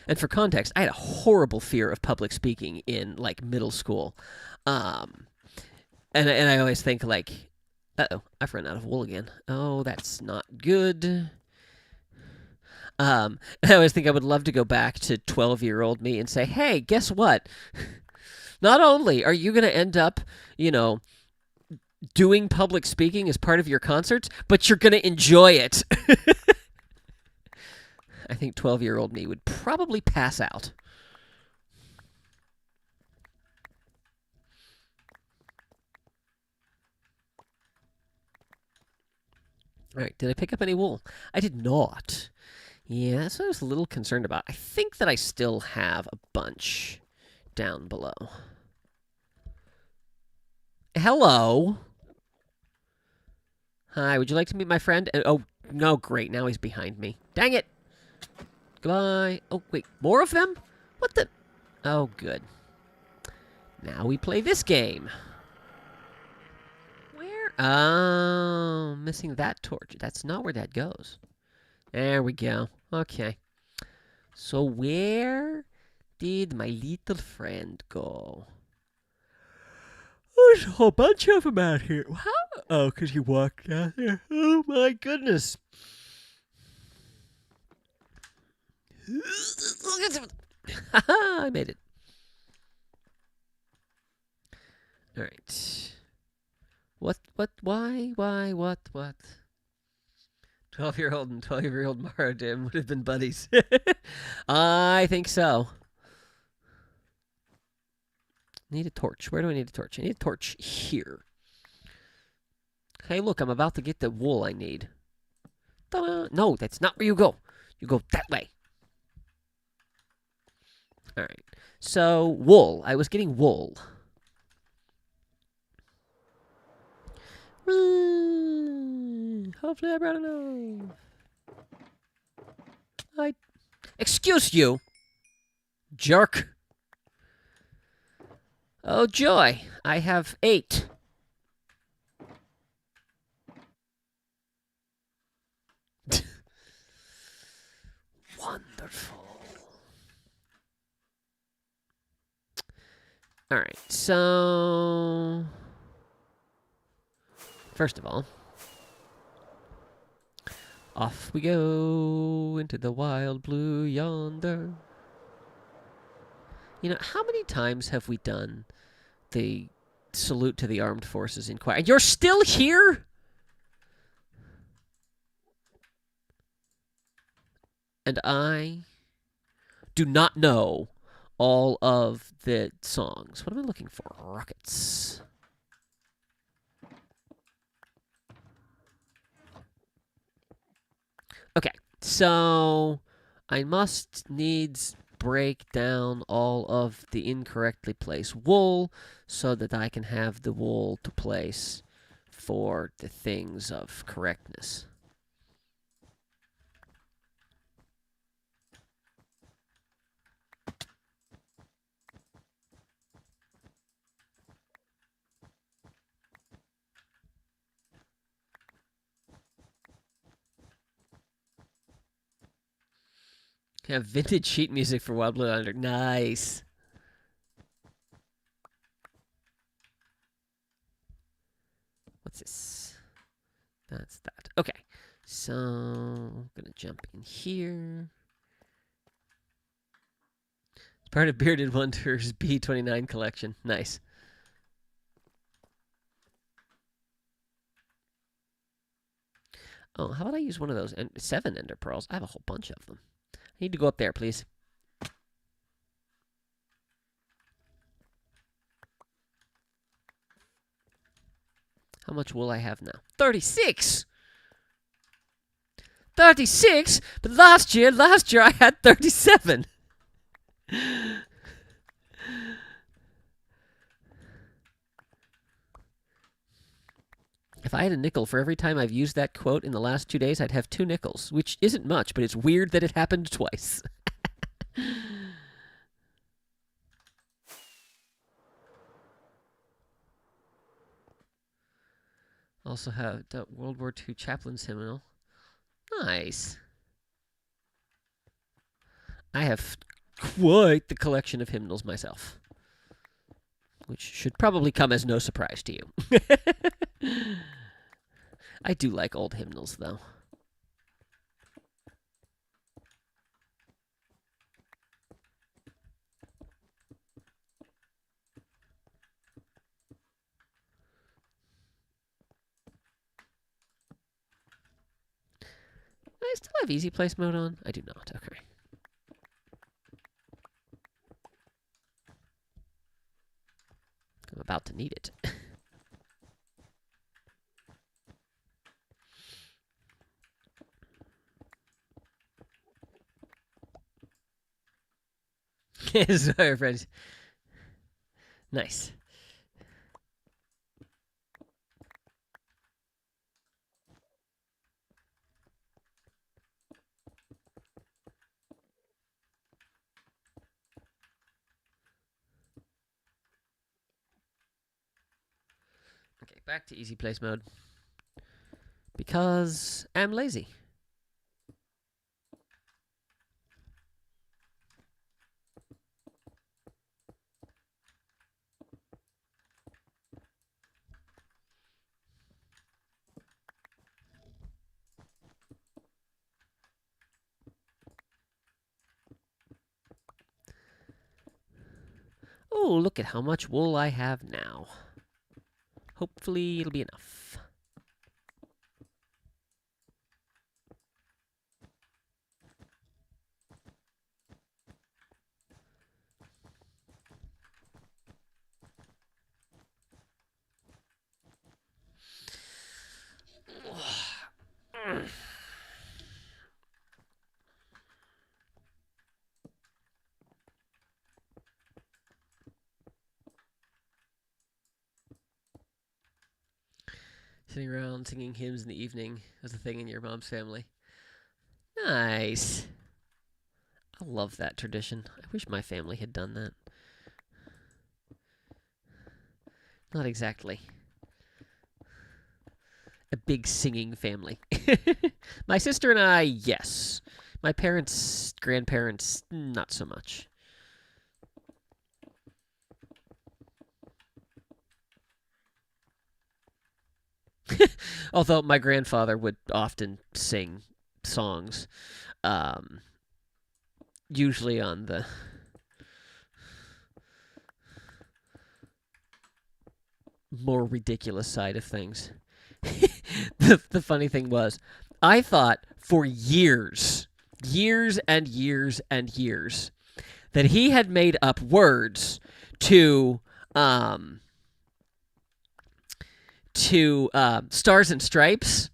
And for context, I had a horrible fear of public speaking in, like, middle school. And I always think, like, uh-oh, I've run out of wool again. Oh, that's not good. I always think I would love to go back to 12-year-old me and say, hey, guess what? Not only are you going to end up, doing public speaking as part of your concerts, but you're going to enjoy it. I think 12-year-old me would probably pass out. All right, did I pick up any wool? I did not. Yeah, that's what I was a little concerned about. I think that I still have a bunch down below. Hello. Hi, would you like to meet my friend? Oh, no, great. Now he's behind me. Dang it. Goodbye. Oh, wait. More of them? What the? Oh, good. Now we play this game. Where? Oh, missing that torch. That's not where that goes. There we go. Okay. So where did my little friend go? There's a whole bunch of them out here. How? Oh, because you walked out there. Oh, my goodness. I made it. All right. What, why, what? 12-year-old and 12-year-old Mara Dim would have been buddies. I think so. Need a torch. Where do I need a torch? I need a torch here. Hey, look, I'm about to get the wool I need. Ta-da! No, that's not where you go. You go that way. All right. So, wool. I was getting wool. Hopefully I brought enough. Excuse you, jerk. Oh, joy. I have 8. Wonderful. All right, so first of all, off we go into the wild blue yonder. You know, how many times have we done the salute to the armed forces in choir? You're still here? And I do not know all of the songs. What am I looking for? Rockets. Okay, so I must needs break down all of the incorrectly placed wool so that I can have the wool to place for the things of correctness. Have vintage sheet music for Wild Blue Yonder. Nice. What's this? That's that. Okay. So, I'm going to jump in here. It's part of Bearded Wonders B29 collection. Nice. Oh, how about I use one of those 7 ender pearls? I have a whole bunch of them. I need to go up there, please. How much will I have now? 36! 36? But last year I had 37. If I had a nickel for every time I've used that quote in the last 2 days, I'd have 2 nickels, which isn't much, but it's weird that it happened twice. Also have the World War II chaplain's hymnal. Nice. I have quite the collection of hymnals myself, which should probably come as no surprise to you. I do like old hymnals, though. I still have easy place mode on? I do not. Okay. I'm about to need it. Sorry, friends. Nice. Okay, back to easy place mode. Because I'm lazy. Oh, look at how much wool I have now. Hopefully it'll be enough. Sitting around singing hymns in the evening was a thing in your mom's family. Nice. I love that tradition. I wish my family had done that. Not exactly a big singing family. My sister and I, yes. My parents, grandparents, not so much. Although my grandfather would often sing songs, usually on the more ridiculous side of things. The funny thing was, I thought for years and years and years, that he had made up words to Stars and Stripes.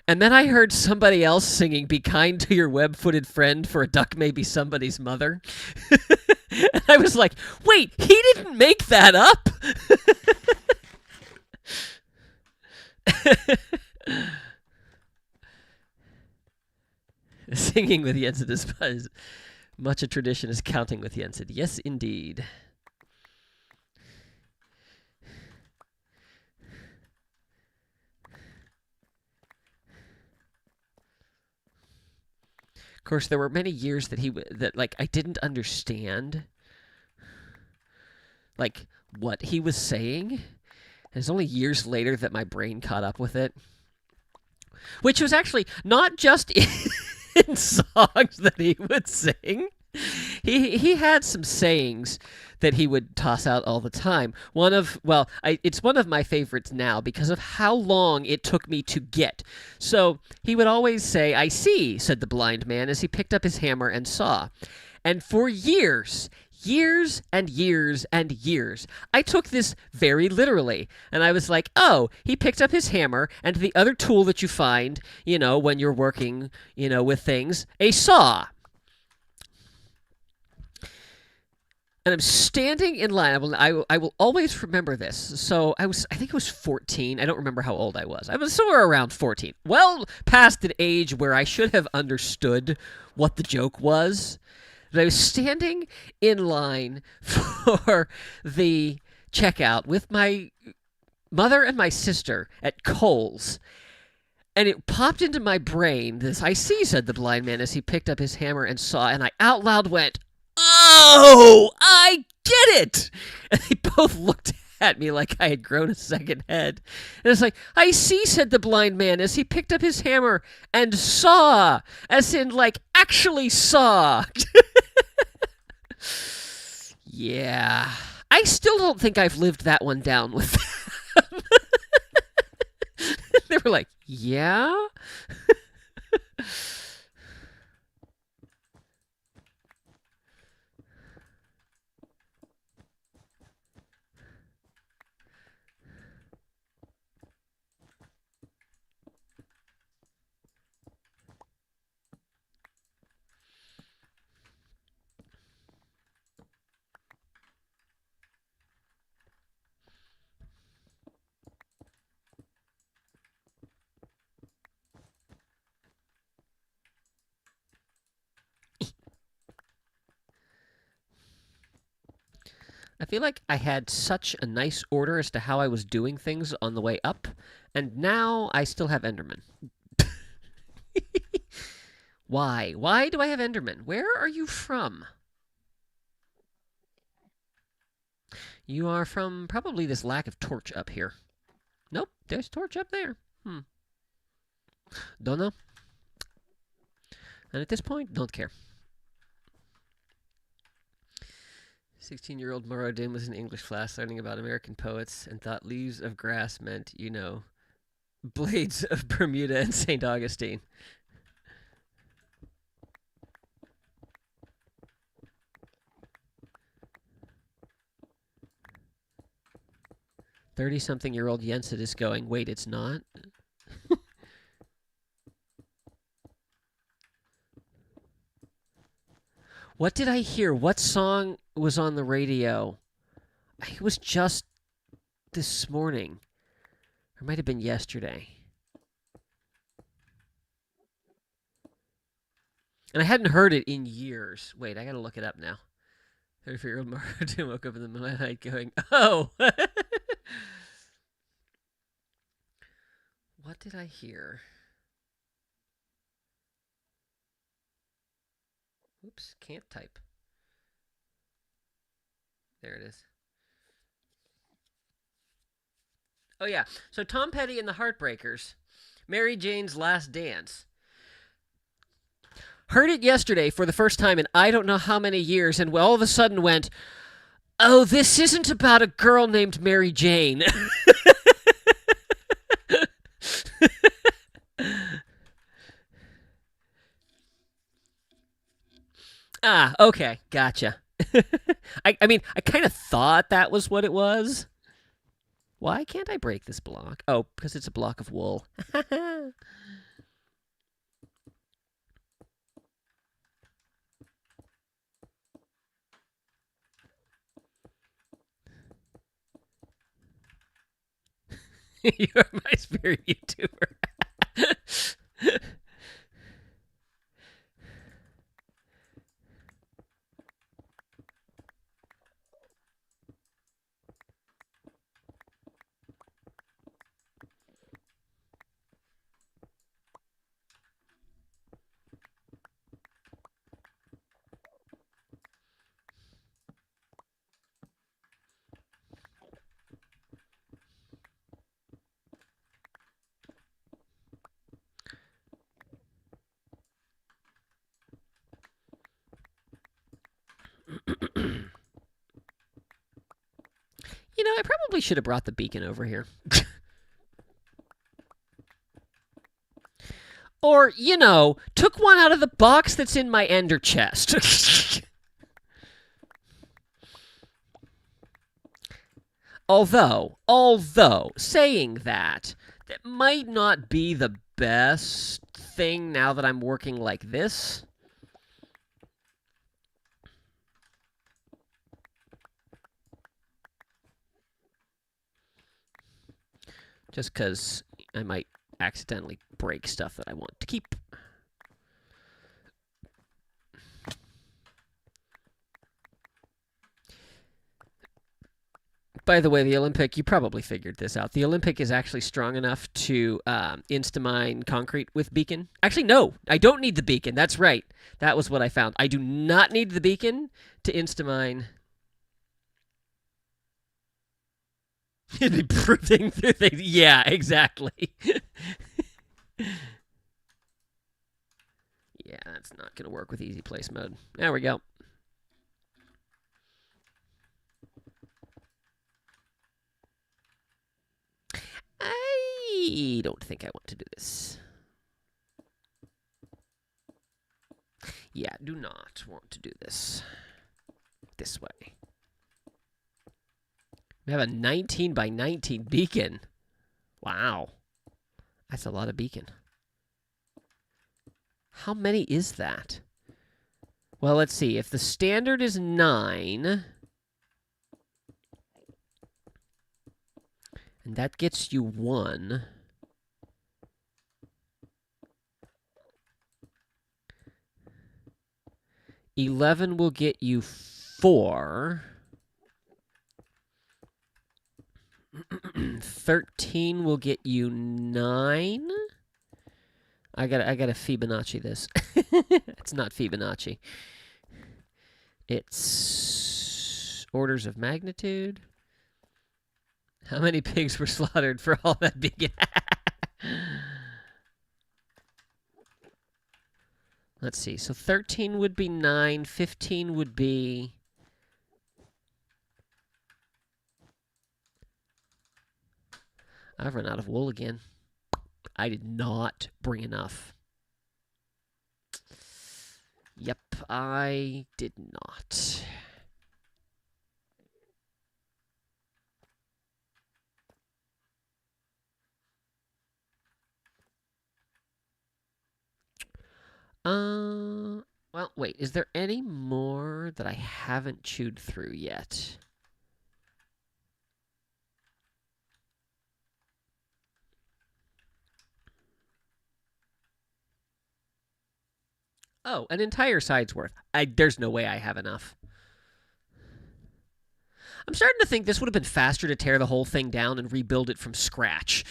And then I heard somebody else singing "Be kind to your web-footed friend, for a duck may be somebody's mother." And I was like, wait, he didn't make that up? Singing with Jensen is much a tradition as counting with Jensen. Yes, indeed. Of course, there were many years that like I didn't understand like what he was saying. And it's only years later that my brain caught up with it, which was actually not just in songs that he would sing. He had some sayings that he would toss out all the time. It's one of my favorites now because of how long it took me to get. So he would always say, "I see," said the blind man as he picked up his hammer and saw. And for years and years and years, I took this very literally. And I was like, oh, he picked up his hammer and the other tool that you find, when you're working, with things, a saw. And I'm standing in line. I will always remember this. So I think it was 14. I don't remember how old I was. I was somewhere around 14. Well past an age where I should have understood what the joke was. But I was standing in line for the checkout with my mother and my sister at Kohl's. And it popped into my brain, this, "I see," said the blind man as he picked up his hammer and saw. And I out loud went, "Oh, I get it!" And they both looked at me like I had grown a second head. And it's like, "I see," said the blind man as he picked up his hammer and saw. As in, like, actually saw. Yeah. I still don't think I've lived that one down with them. They were like, yeah? I feel like I had such a nice order as to how I was doing things on the way up, and now I still have Enderman. Why? Why do I have Enderman? Where are you from? You are from probably this lack of torch up here. Nope, there's torch up there. Don't know. And at this point, don't care. 16-year-old Morodin was in English class learning about American poets and thought leaves of grass meant, blades of Bermuda and St. Augustine. "30-something-year-old Jensen is going, wait, it's not?" What did I hear? What song was on the radio? It was just this morning. Or it might have been yesterday. And I hadn't heard it in years. Wait, I gotta look it up now. 34-year-old Martin woke up in the middle of the night going, oh! What did I hear? Oops, can't type. There it is. Oh, yeah. So Tom Petty and the Heartbreakers, Mary Jane's Last Dance. Heard it yesterday for the first time in I don't know how many years, and all of a sudden went, oh, this isn't about a girl named Mary Jane. Ah, okay, gotcha. I mean, I kind of thought that was what it was. Why can't I break this block? Oh, because it's a block of wool. You're my spirit YouTuber. I probably should have brought the beacon over here. Or, took one out of the box that's in my ender chest. Although, saying that might not be the best thing now that I'm working like this. Just because I might accidentally break stuff that I want to keep. By the way, the Olympic, you probably figured this out. The Olympic is actually strong enough to Instamine concrete with beacon. Actually, no, I don't need the beacon. That's right. That was what I found. I do not need the beacon to Instamine. It'd be proving through things. Yeah, exactly. Yeah, that's not going to work with easy place mode. There we go. I don't think I want to do this. Yeah, do not want to do this. This way. We have a 19 by 19 beacon. Wow. That's a lot of beacon. How many is that? Well, let's see. If the standard is 9... and that gets you 1. $11 will get you 4. 13 will get you 9. I gotta Fibonacci this. It's not Fibonacci. It's orders of magnitude. How many pigs were slaughtered for all that beacon? Let's see. So 13 would be 9. 15 would be I've run out of wool again. I did not bring enough. Yep, I did not. Well, wait, is there any more that I haven't chewed through yet? Oh, an entire side's worth. There's no way I have enough. I'm starting to think this would have been faster to tear the whole thing down and rebuild it from scratch.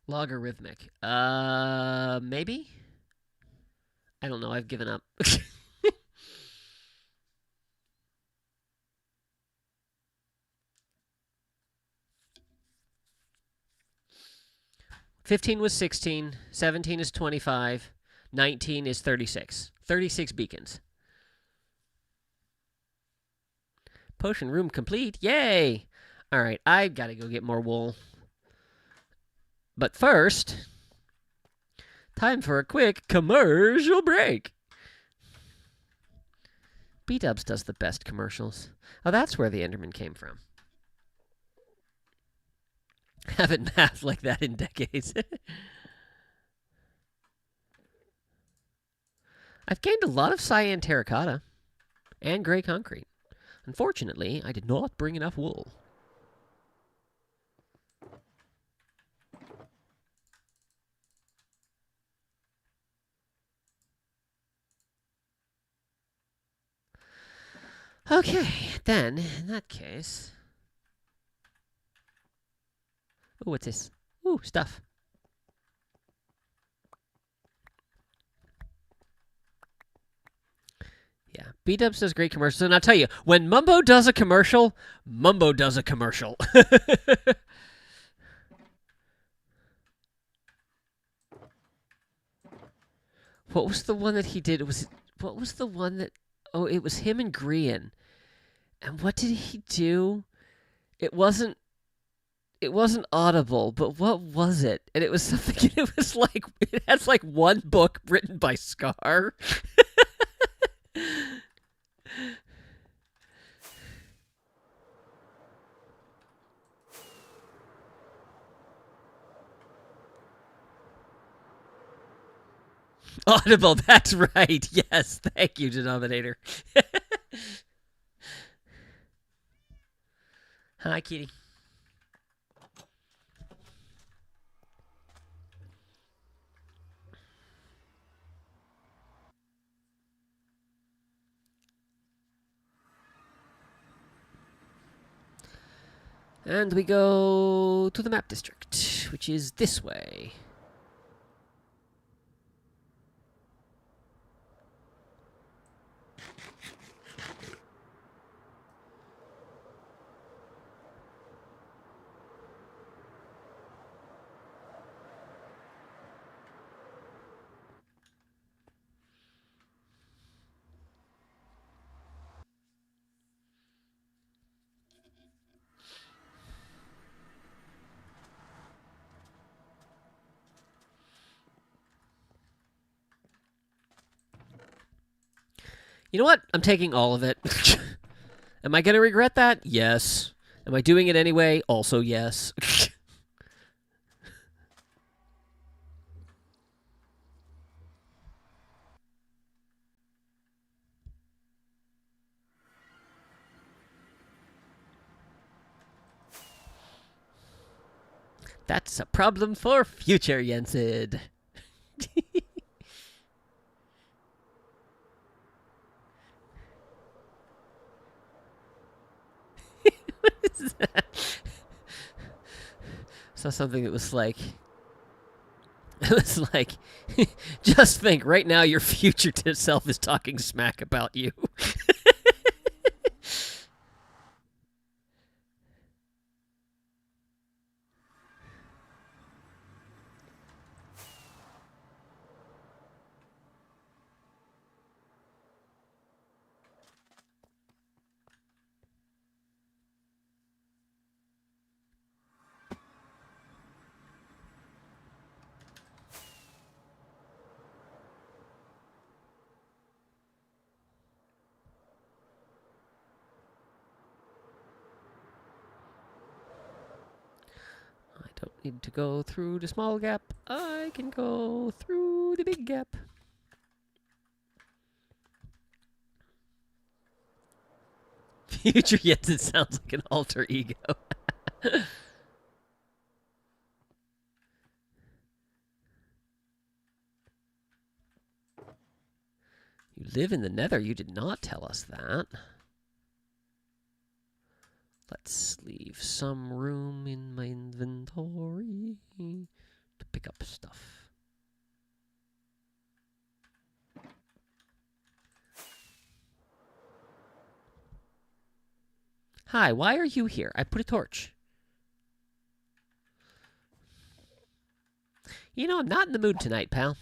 Logarithmic. Maybe? I don't know. I've given up. $15 was 16. 17 is 25. 19 is 36. 36 beacons. Potion room complete. Yay! Alright, I've got to go get more wool. But first, time for a quick commercial break. B-Dubs does the best commercials. Oh, that's where the Enderman came from. Haven't mathed like that in decades. I've gained a lot of cyan terracotta and gray concrete. Unfortunately, I did not bring enough wool. Okay, then, in that case... Ooh, what's this? Ooh, stuff. Yeah, B-Dubs does great commercials. And I'll tell you, when Mumbo does a commercial, Mumbo does a commercial. What was the one that he did? What was the one that... Oh, it was him and Grian. And what did he do? It wasn't Audible, but what was it? And it was something... It was like... It has like one book written by Scar. Audible, that's right. Yes, thank you, Denominator. Hi, kitty. And we go to the map district, which is this way. You know what? I'm taking all of it. Am I going to regret that? Yes. Am I doing it anyway? Also, yes. That's a problem for future Yensid. What is that? Saw something that was like... It was like, just think, right now your future self is talking smack about you. need to go through the small gap. I can go through the big gap. Future Jensen sounds like an alter ego. You live in the Nether. You did not tell us that. Let's leave some room in my inventory to pick up stuff. Hi, why are you here? I put a torch. You know, I'm not in the mood tonight, pal.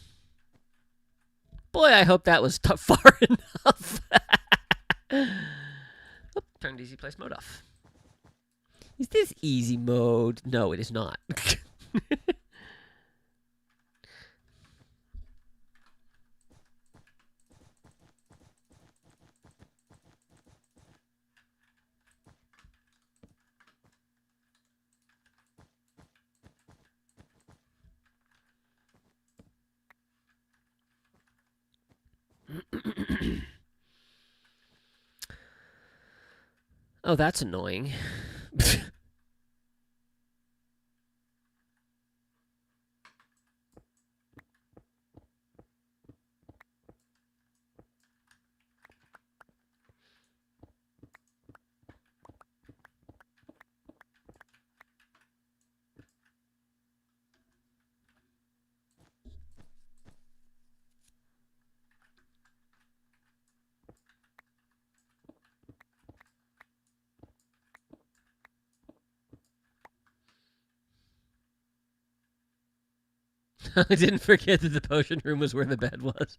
Boy, I hope that was far enough. Oop, turned easy place mode off. Is this easy mode? No, it is not. Oh, that's annoying. I didn't forget that the potion room was where the bed was.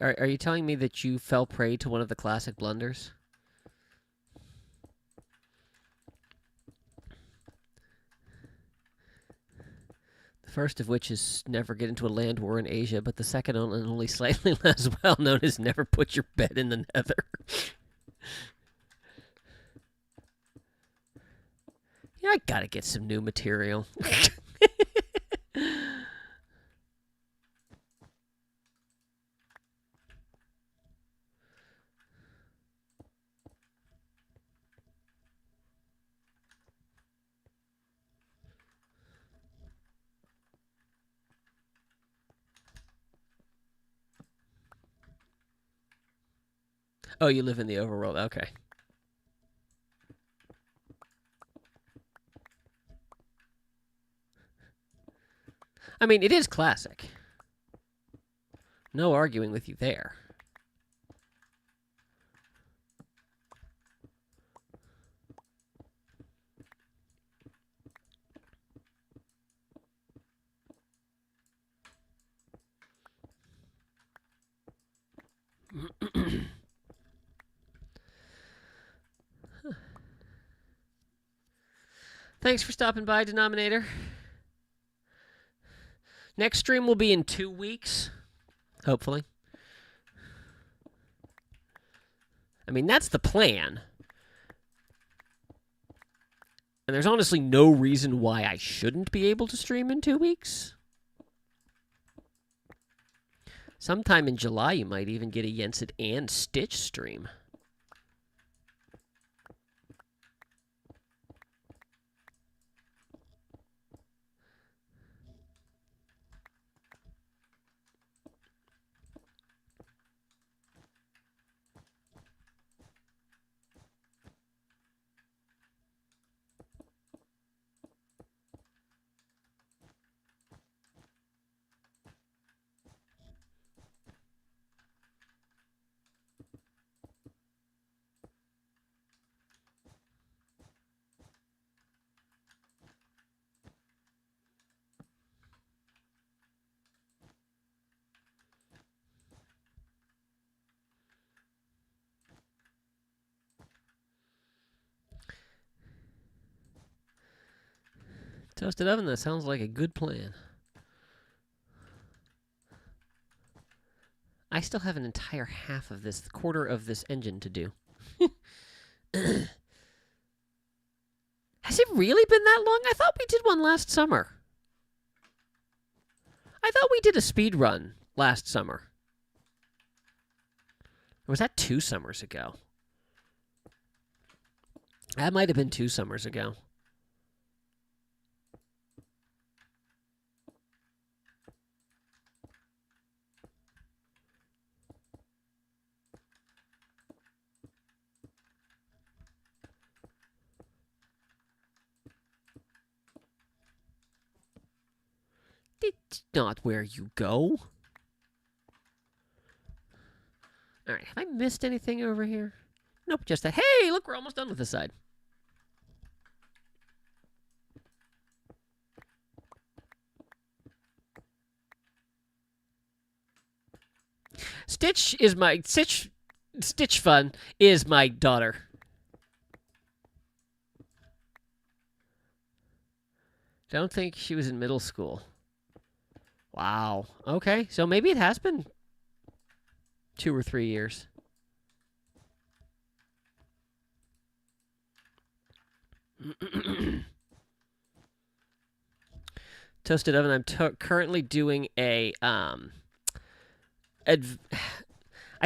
Are you telling me that you fell prey to one of the classic blunders? The first of which is never get into a land war in Asia, but the second and only slightly less well known is never put your bed in the Nether. Yeah, I gotta get some new material. Oh, you live in the overworld. Okay. I mean, it is classic. No arguing with you there. Thanks for stopping by, Denominator. Next stream will be in 2 weeks, hopefully. I mean, that's the plan. And there's honestly no reason why I shouldn't be able to stream in 2 weeks. Sometime in July, you might even get a Yensid and Stitch stream. Toasted oven, that sounds like a good plan. I still have an entire half of this, quarter of this engine to do. Has it really been that long? I thought we did one last summer. I thought we did a speed run last summer. Or was that 2 summers ago? That might have been 2 summers ago. It's not where you go. Alright, have I missed anything over here? Nope, just that. Hey, look, we're almost done with this side. Stitch Fun is my daughter. Don't think she was in middle school. Wow. Okay, so maybe it has been 2 or 3 years. Toasted oven. I'm currently doing a I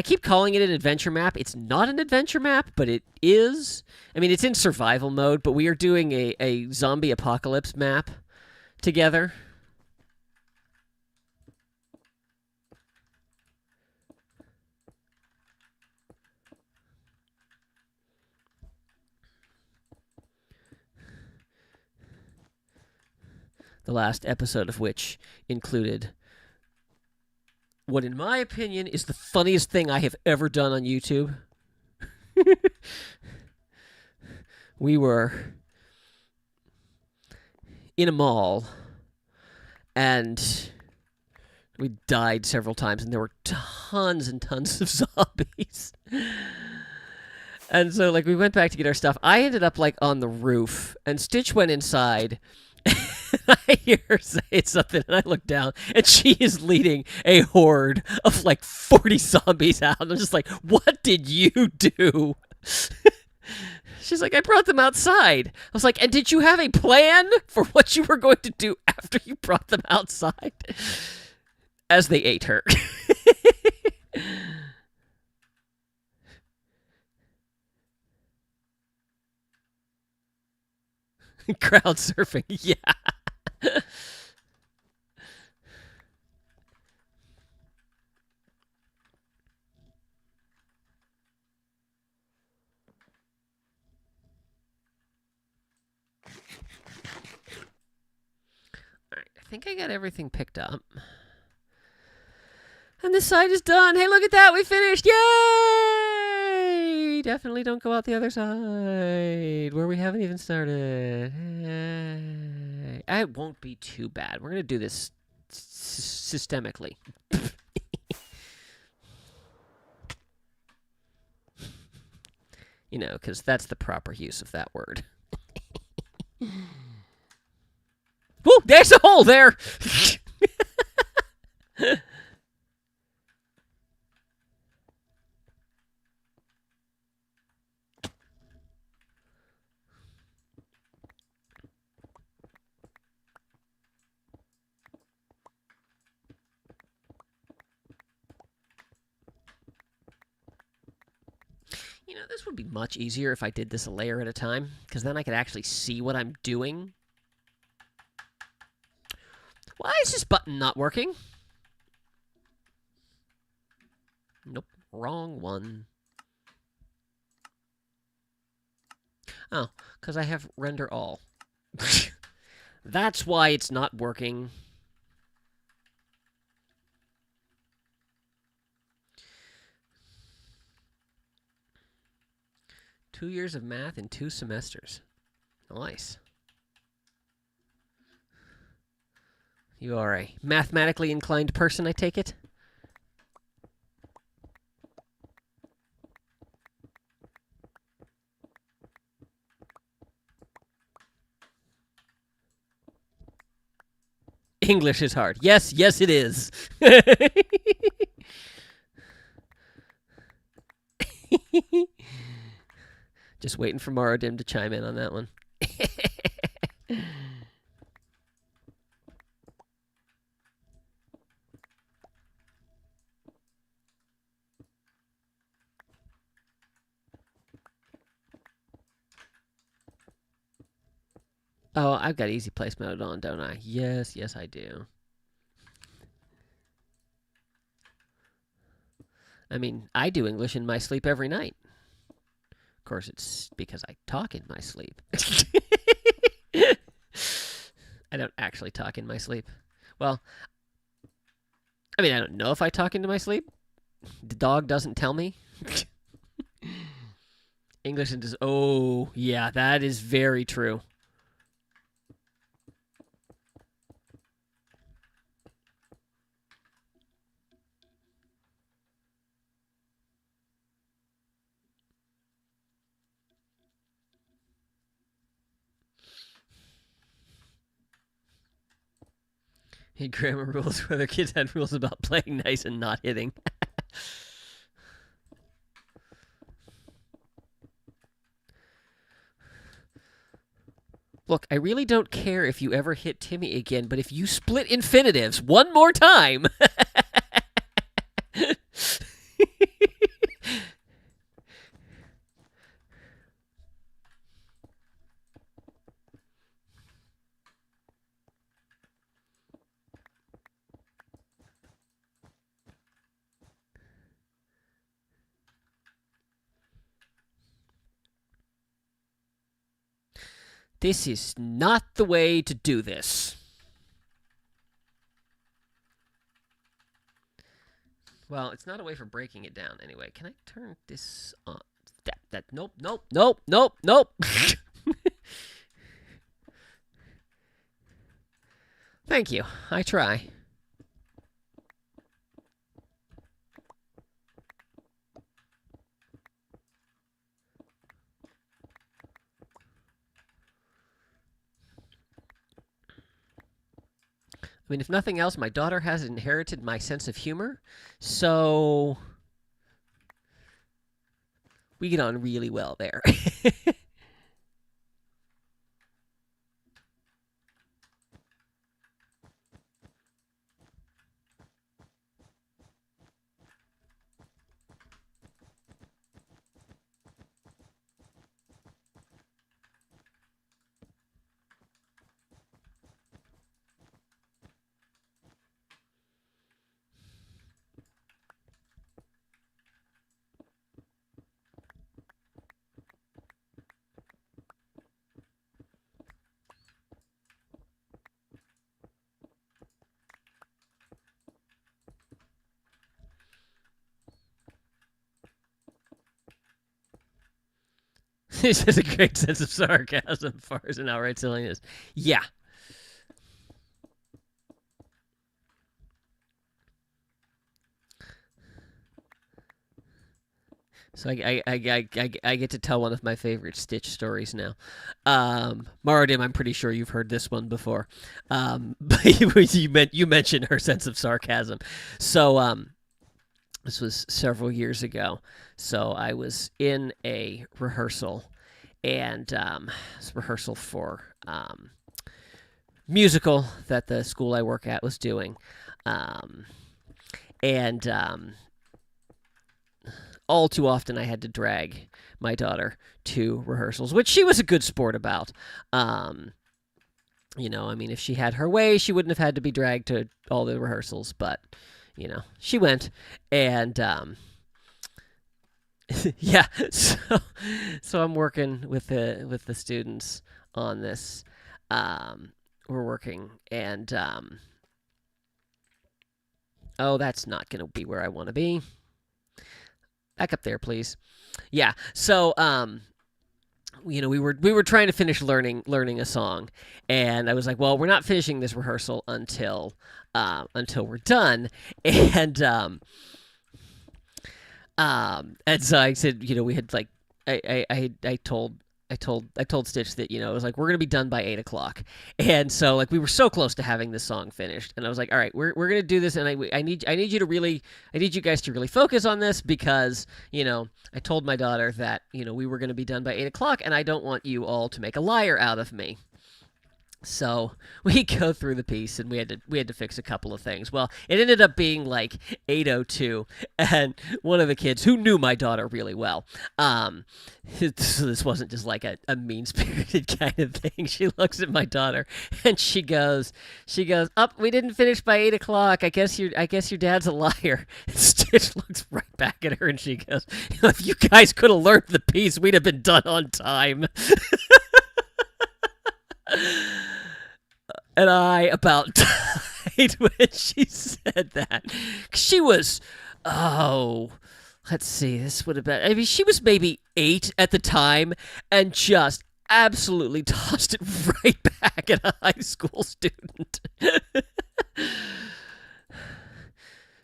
keep calling it an adventure map. It's not an adventure map, but it is. I mean, it's in survival mode, but we are doing a zombie apocalypse map together. The last episode of which included what, in my opinion, is the funniest thing I have ever done on YouTube. We were in a mall, and we died several times, and there were tons and tons of zombies. And so, like, we went back to get our stuff. I ended up, like, on the roof, and Stitch went inside. I hear her say something, and I look down, and she is leading a horde of like 40 zombies out. I'm just like, what did you do? She's like, I brought them outside. I was like, and did you have a plan for what you were going to do after you brought them outside? As they ate her. Crowd surfing, yeah. Alright, I think I got everything picked up. And this side is done. Hey, look at that. We finished. Yay! Definitely don't go out the other side where we haven't even started. Hey. It won't be too bad. We're going to do this systemically. You know, because that's the proper use of that word. Whoa, there's a hole there! You know, this would be much easier if I did this a layer at a time, because then I could actually see what I'm doing. Why is this button not working? Nope, wrong one. Oh, because I have render all. That's why it's not working. Two years of math in 2 semesters. Nice. You are a mathematically inclined person, I take it? English is hard. Yes, yes, it is. Just waiting for Maradim to chime in on that one. Oh, I've got easy place mode on, don't I? Yes, yes, I do. I mean, I do English in my sleep every night. Of course, it's because I talk in my sleep. I don't actually talk in my sleep. Well, I mean, I don't know if I talk into my sleep. The dog doesn't tell me. English and just, oh, yeah, that is very true. Hey, grammar rules where the kids had rules about playing nice and not hitting. Look, I really don't care if you ever hit Timmy again, but if you split infinitives one more time. This is not the way to do this. Well, it's not a way for breaking it down anyway. Can I turn this on? Nope. Thank you. I try. I mean, if nothing else, my daughter has inherited my sense of humor, so we get on really well there. This has a great sense of sarcasm as far as an outright silliness. Yeah. So I get to tell one of my favorite Stitch stories now. Maradim, I'm pretty sure you've heard this one before. But you mentioned her sense of sarcasm. So this was several years ago. So I was in a rehearsal, and it's a rehearsal for musical that the school I work at was doing, and all too often I had to drag my daughter to rehearsals, which she was a good sport about. You know, I mean, if she had her way, she wouldn't have had to be dragged to all the rehearsals, but you know, she went, and yeah, so I'm working with the students on this. We're working, and oh, that's not going to be where I want to be. Back up there, please. Yeah. So, you know, we were trying to finish learning a song, and I was like, well, we're not finishing this rehearsal until we're done, and so I said, you know, we had like I told I told Stitch that it was like we're gonna be done by 8 o'clock, and so like we were so close to having this song finished, and I was like, all right, we're gonna do this, and I need you to really I need you guys to really focus on this because I told my daughter that we were gonna be done by 8 o'clock, and I don't want you all to make a liar out of me. So we go through the piece, and we had to fix a couple of things. Well, it ended up being like 8:02, and one of the kids who knew my daughter really well, so this wasn't just like a mean spirited kind of thing. She looks at my daughter and she goes, "Up, we didn't finish by 8 o'clock. I guess your dad's a liar." Stitch looks right back at her and she goes, "If you guys could have learned the piece, we'd have been done on time." And I about died when she said that. She was, oh, let's see, this would have been, I mean, she was maybe 8 at the time and just absolutely tossed it right back at a high school student.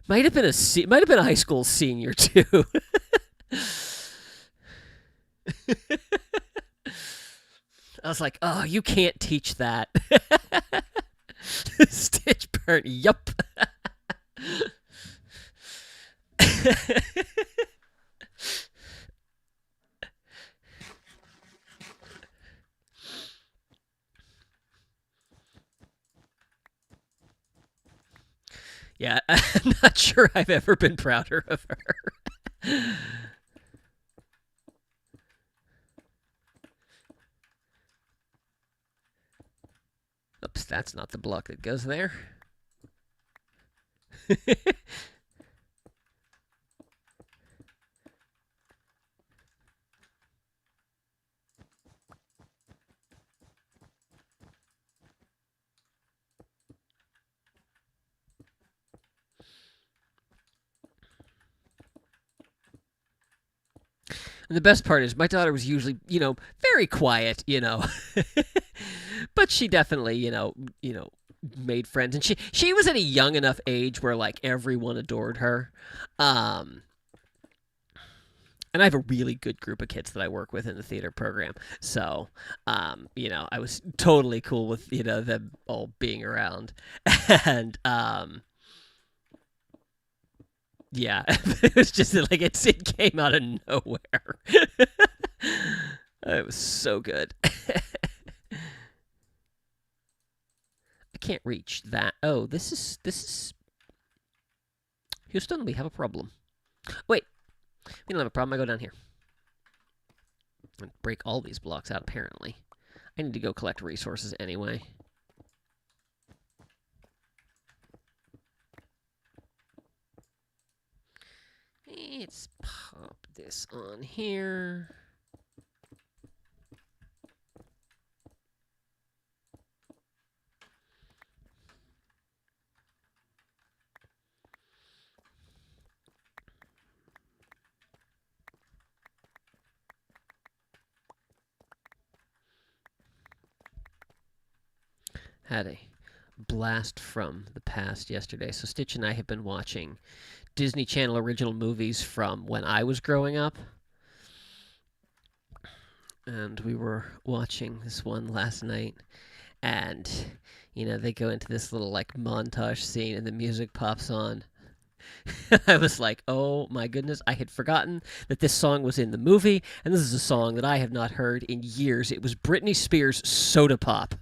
Might have been a high school senior too. I was like, oh, you can't teach that. Stitch burn. Yup. Yeah, I'm not sure I've ever been prouder of her. Oops, that's not the block that goes there. And the best part is my daughter was usually, very quiet. But she definitely, made friends, and she was at a young enough age where like everyone adored her. Um and I have a really good group of kids that I work with in the theater program. So, I was totally cool with, them all being around. And yeah, it was just like it came out of nowhere. It was so good. I can't reach that. Oh, this is Houston, we have a problem. Wait, we don't have a problem. I go down here and break all these blocks out, apparently. I need to go collect resources anyway. Let's pop this on here. Had a blast from the past yesterday. So Stitch and I have been watching Disney Channel original movies from when I was growing up. And we were watching this one last night. And, they go into this little like montage scene and the music pops on. I was like, oh my goodness, I had forgotten that this song was in the movie. And this is a song that I have not heard in years. It was Britney Spears' Soda Pop.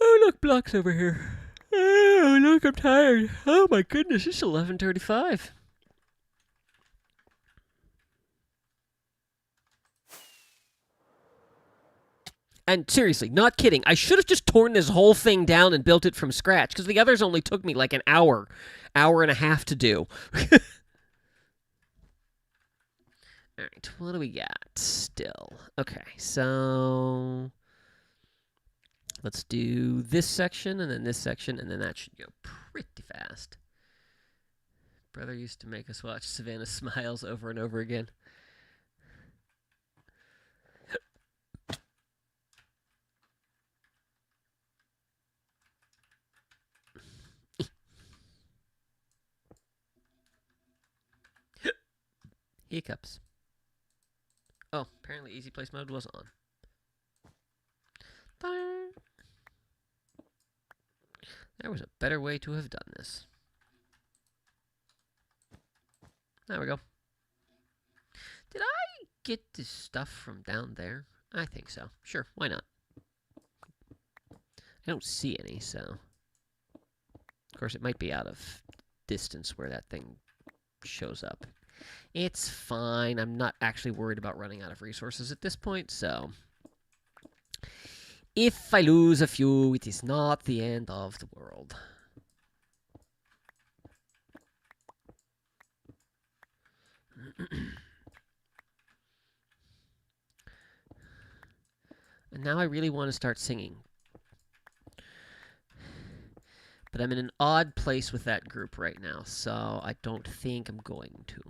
Oh, look, blocks over here. Oh, look, I'm tired. Oh, my goodness, it's 11:35. And seriously, not kidding, I should have just torn this whole thing down and built it from scratch, because the others only took me like an hour and a half to do. All right, what do we got still? Okay, so let's do this section and then this section, and then that should go pretty fast. Brother used to make us watch Savannah Smiles over and over again. Hiccups. Oh, apparently easy place mode was on. There was a better way to have done this. There we go. Did I get this stuff from down there? I think so. Sure, why not? I don't see any, so... Of course, it might be out of distance where that thing shows up. It's fine. I'm not actually worried about running out of resources at this point, so... If I lose a few, it is not the end of the world. And now I really want to start singing. But I'm in an odd place with that group right now, so I don't think I'm going to.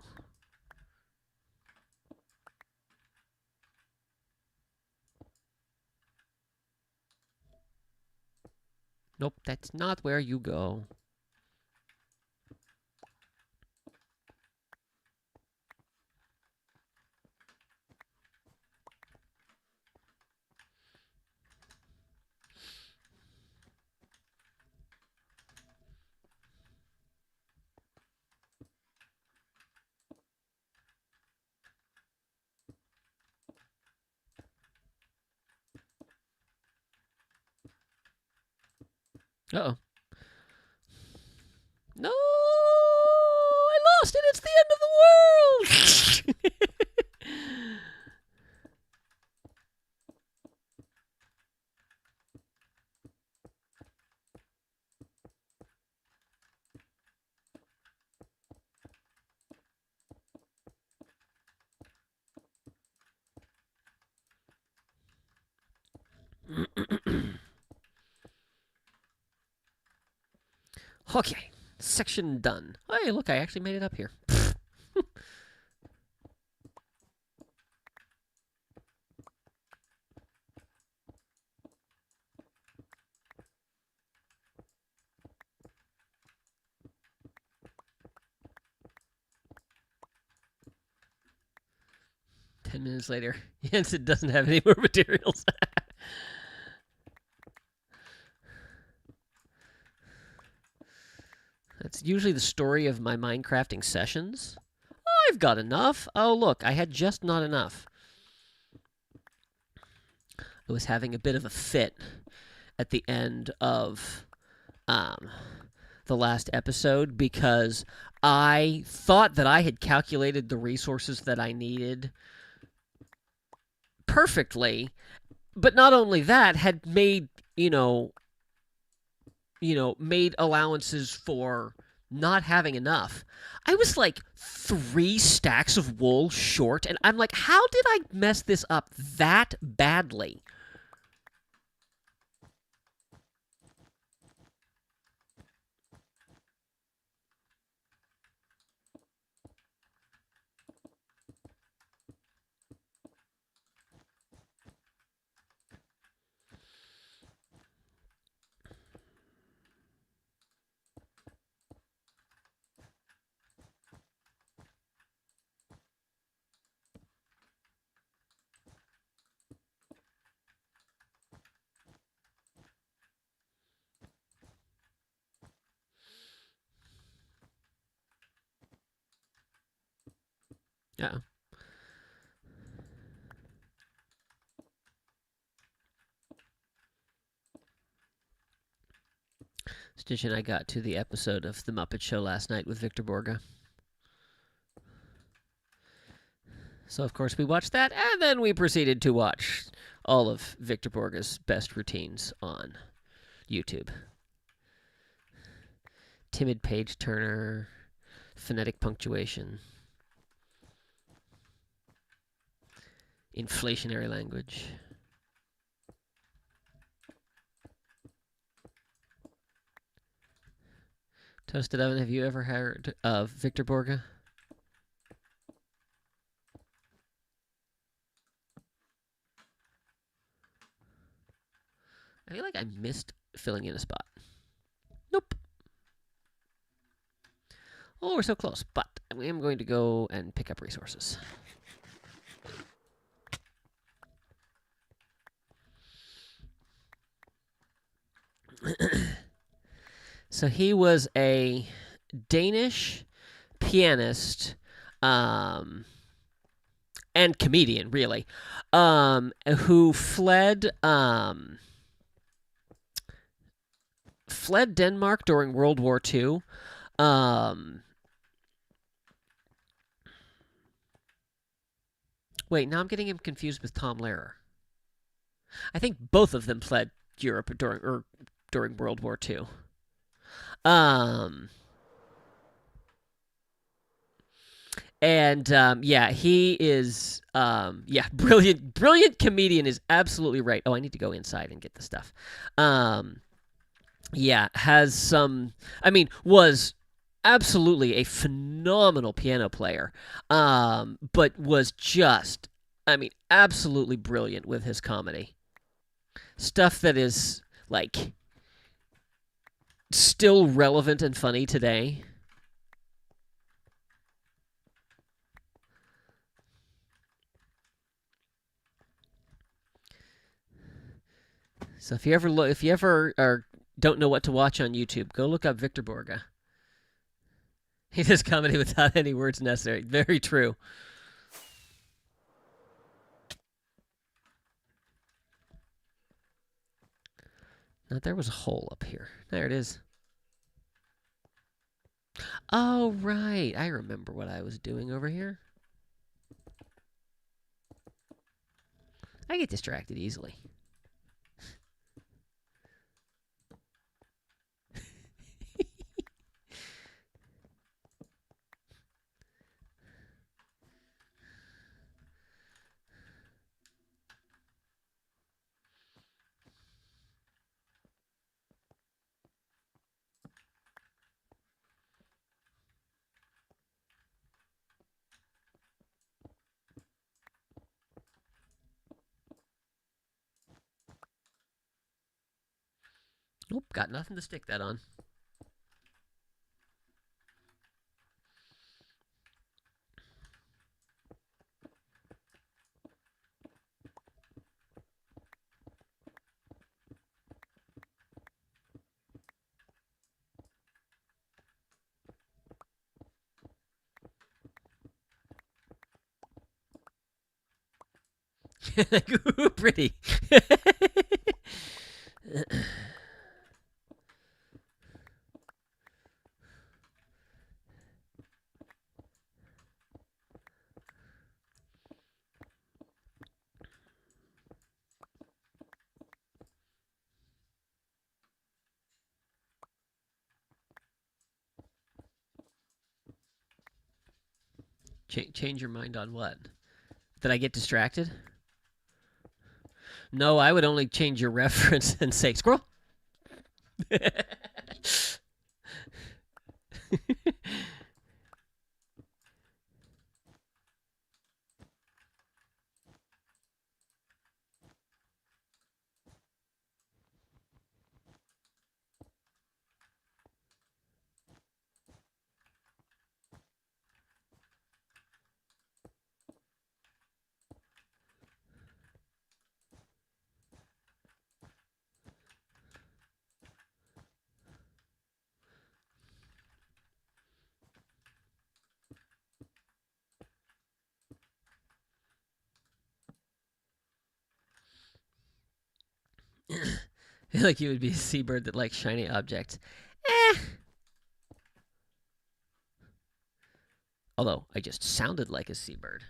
Nope, that's not where you go. Uh-oh. No! I lost it! It's the end of the world! Okay. Section done. Hey, look, I actually made it up here. 10 minutes later, Jensen doesn't have any more materials. That's usually the story of my Minecrafting sessions. I've got enough. Oh, look, I had just not enough. I was having a bit of a fit at the end of the last episode because I thought that I had calculated the resources that I needed perfectly, but not only that, had made, made allowances for not having enough. I was like 3 stacks of wool short, and I'm like, how did I mess this up that badly? Uh-oh. Stitch and I got to the episode of The Muppet Show last night with Victor Borga. So, of course, we watched that, and then we proceeded to watch all of Victor Borga's best routines on YouTube. Timid page turner, phonetic punctuation, inflationary language. Toasted Oven, have you ever heard of Victor Borga? I feel like I missed filling in a spot. Nope. Oh, we're so close, but I am going to go and pick up resources. So he was a Danish pianist and comedian, really, who fled Denmark during World War II. Wait, now I'm getting him confused with Tom Lehrer. I think both of them fled Europe during World War II. Yeah, he is brilliant comedian is absolutely right. Oh, I need to go inside and get the stuff. Yeah, has some. I mean, was absolutely a phenomenal piano player. But was just, I mean, absolutely brilliant with his comedy. Stuff that is like still relevant and funny today. So if you ever don't know what to watch on YouTube, go look up Victor Borga. He does comedy without any words necessary. Very true. Now, there was a hole up here. There it is. Oh, right. I remember what I was doing over here. I get distracted easily. Nope, got nothing to stick that on. Ooh, pretty. Change your mind on what? Did I get distracted? No, I would only change your reference and say squirrel. I feel like you would be a seabird that likes shiny objects. Eh. Although I just sounded like a seabird.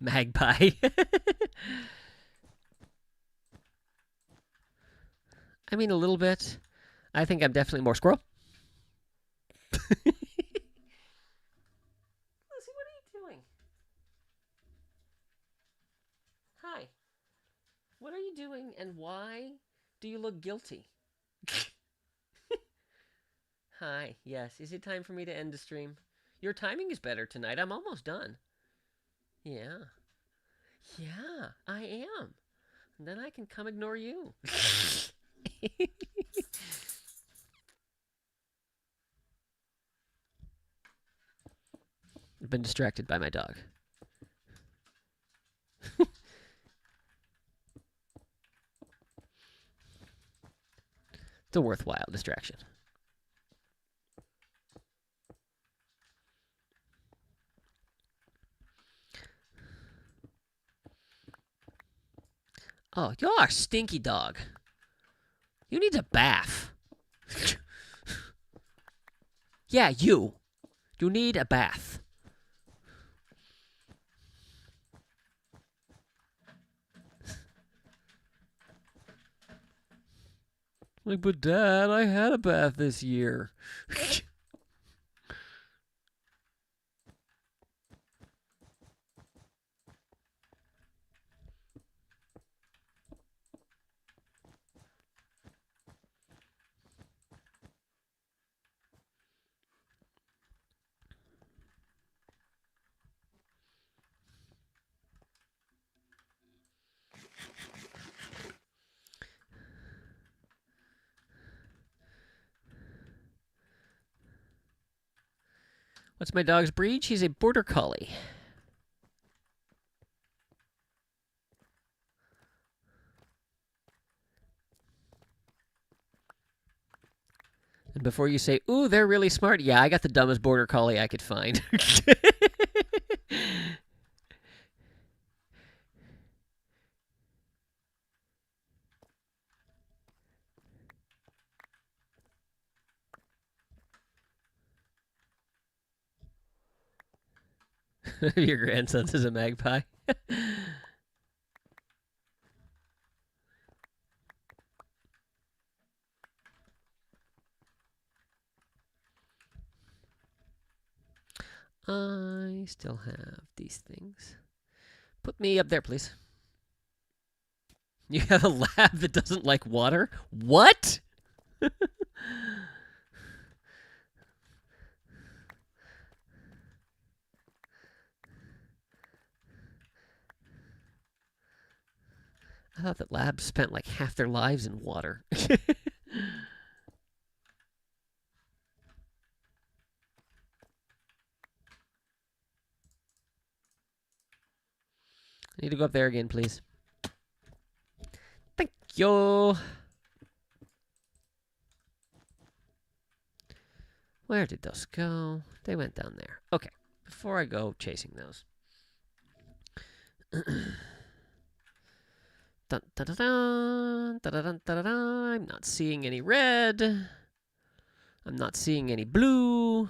Magpie. I mean, a little bit. I think I'm definitely more squirrel. Lucy, what are you doing? Hi. What are you doing and why do you look guilty? Hi. Yes. Is it time for me to end the stream? Your timing is better tonight. I'm almost done. Yeah. Yeah, I am. And then I can come ignore you. I've been distracted by my dog. It's a worthwhile distraction. Oh, you are a stinky dog. You need a bath. Yeah, you. You need a bath. Like, but Dad, I had a bath this year. What's my dog's breed? She's a border collie. And before you say, ooh, they're really smart, yeah, I got the dumbest border collie I could find. Your grandson's is a magpie. I still have these things. Put me up there, please. You have a lab that doesn't like water? What? I thought that labs spent like half their lives in water. I need to go up there again, please. Thank you. Where did those go? They went down there. Okay, before I go chasing those. Dun, dun, dun, dun, dun, dun, dun, dun. I'm not seeing any red. I'm not seeing any blue.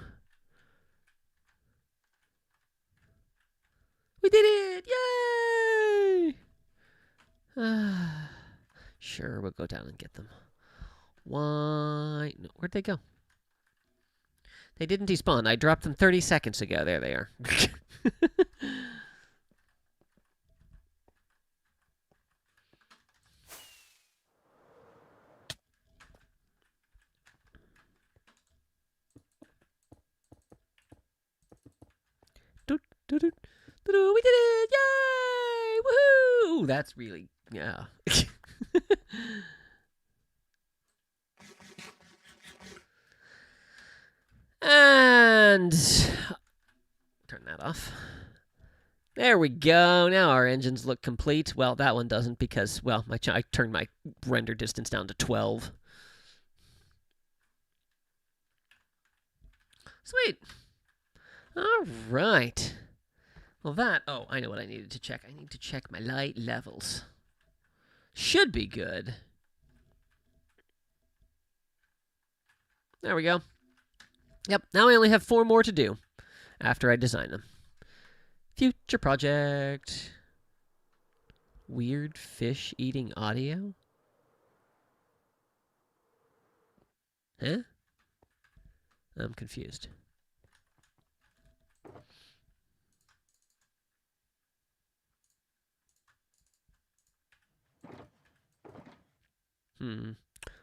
We did it! Yay! Sure, we'll go down and get them. Why? No, where'd they go? They didn't despawn. I dropped them 30 seconds ago. There they are. We did it! Yay! Woohoo! That's really, yeah. And turn that off. There we go. Now our engines look complete. Well, that one doesn't because, well, I turned my render distance down to 12. Sweet. All right. Well, oh, I know what I needed to check. I need to check my light levels. Should be good. There we go. Yep, now I only have 4 more to do after I design them. Future project. Weird fish eating audio? Huh? I'm confused.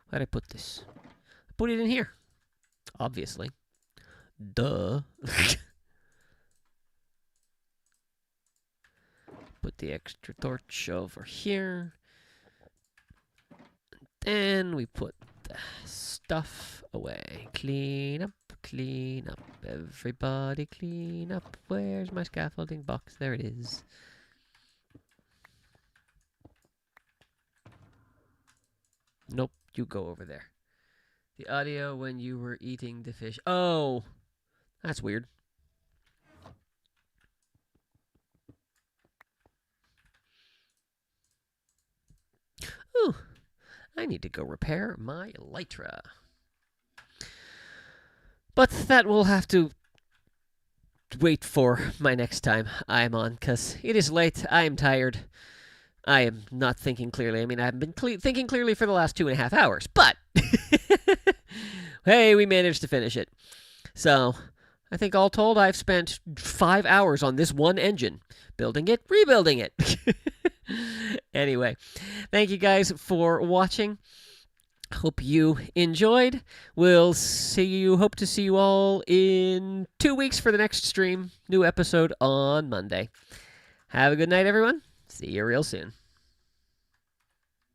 Where'd I put this? I put it in here. Obviously. Duh. Put the extra torch over here. And then we put the stuff away. Clean up, clean up. Everybody clean up. Where's my scaffolding box? There it is. Nope, you go over there. The audio when you were eating the fish. Oh, that's weird. Ooh, I need to go repair my elytra. But that will have to wait for my next time I'm on, because it is late. I am tired. I am not thinking clearly. I mean, I've been thinking clearly for the last 2.5 hours, but hey, we managed to finish it. So I think all told, I've spent 5 hours on this one engine, building it, rebuilding it. Anyway, thank you guys for watching. Hope you enjoyed. Hope to see you all in 2 weeks for the next stream. New episode on Monday. Have a good night, everyone. See you real soon.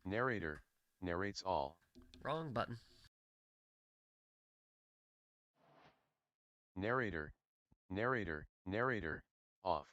Narrator narrates all. Wrong button. Narrator off.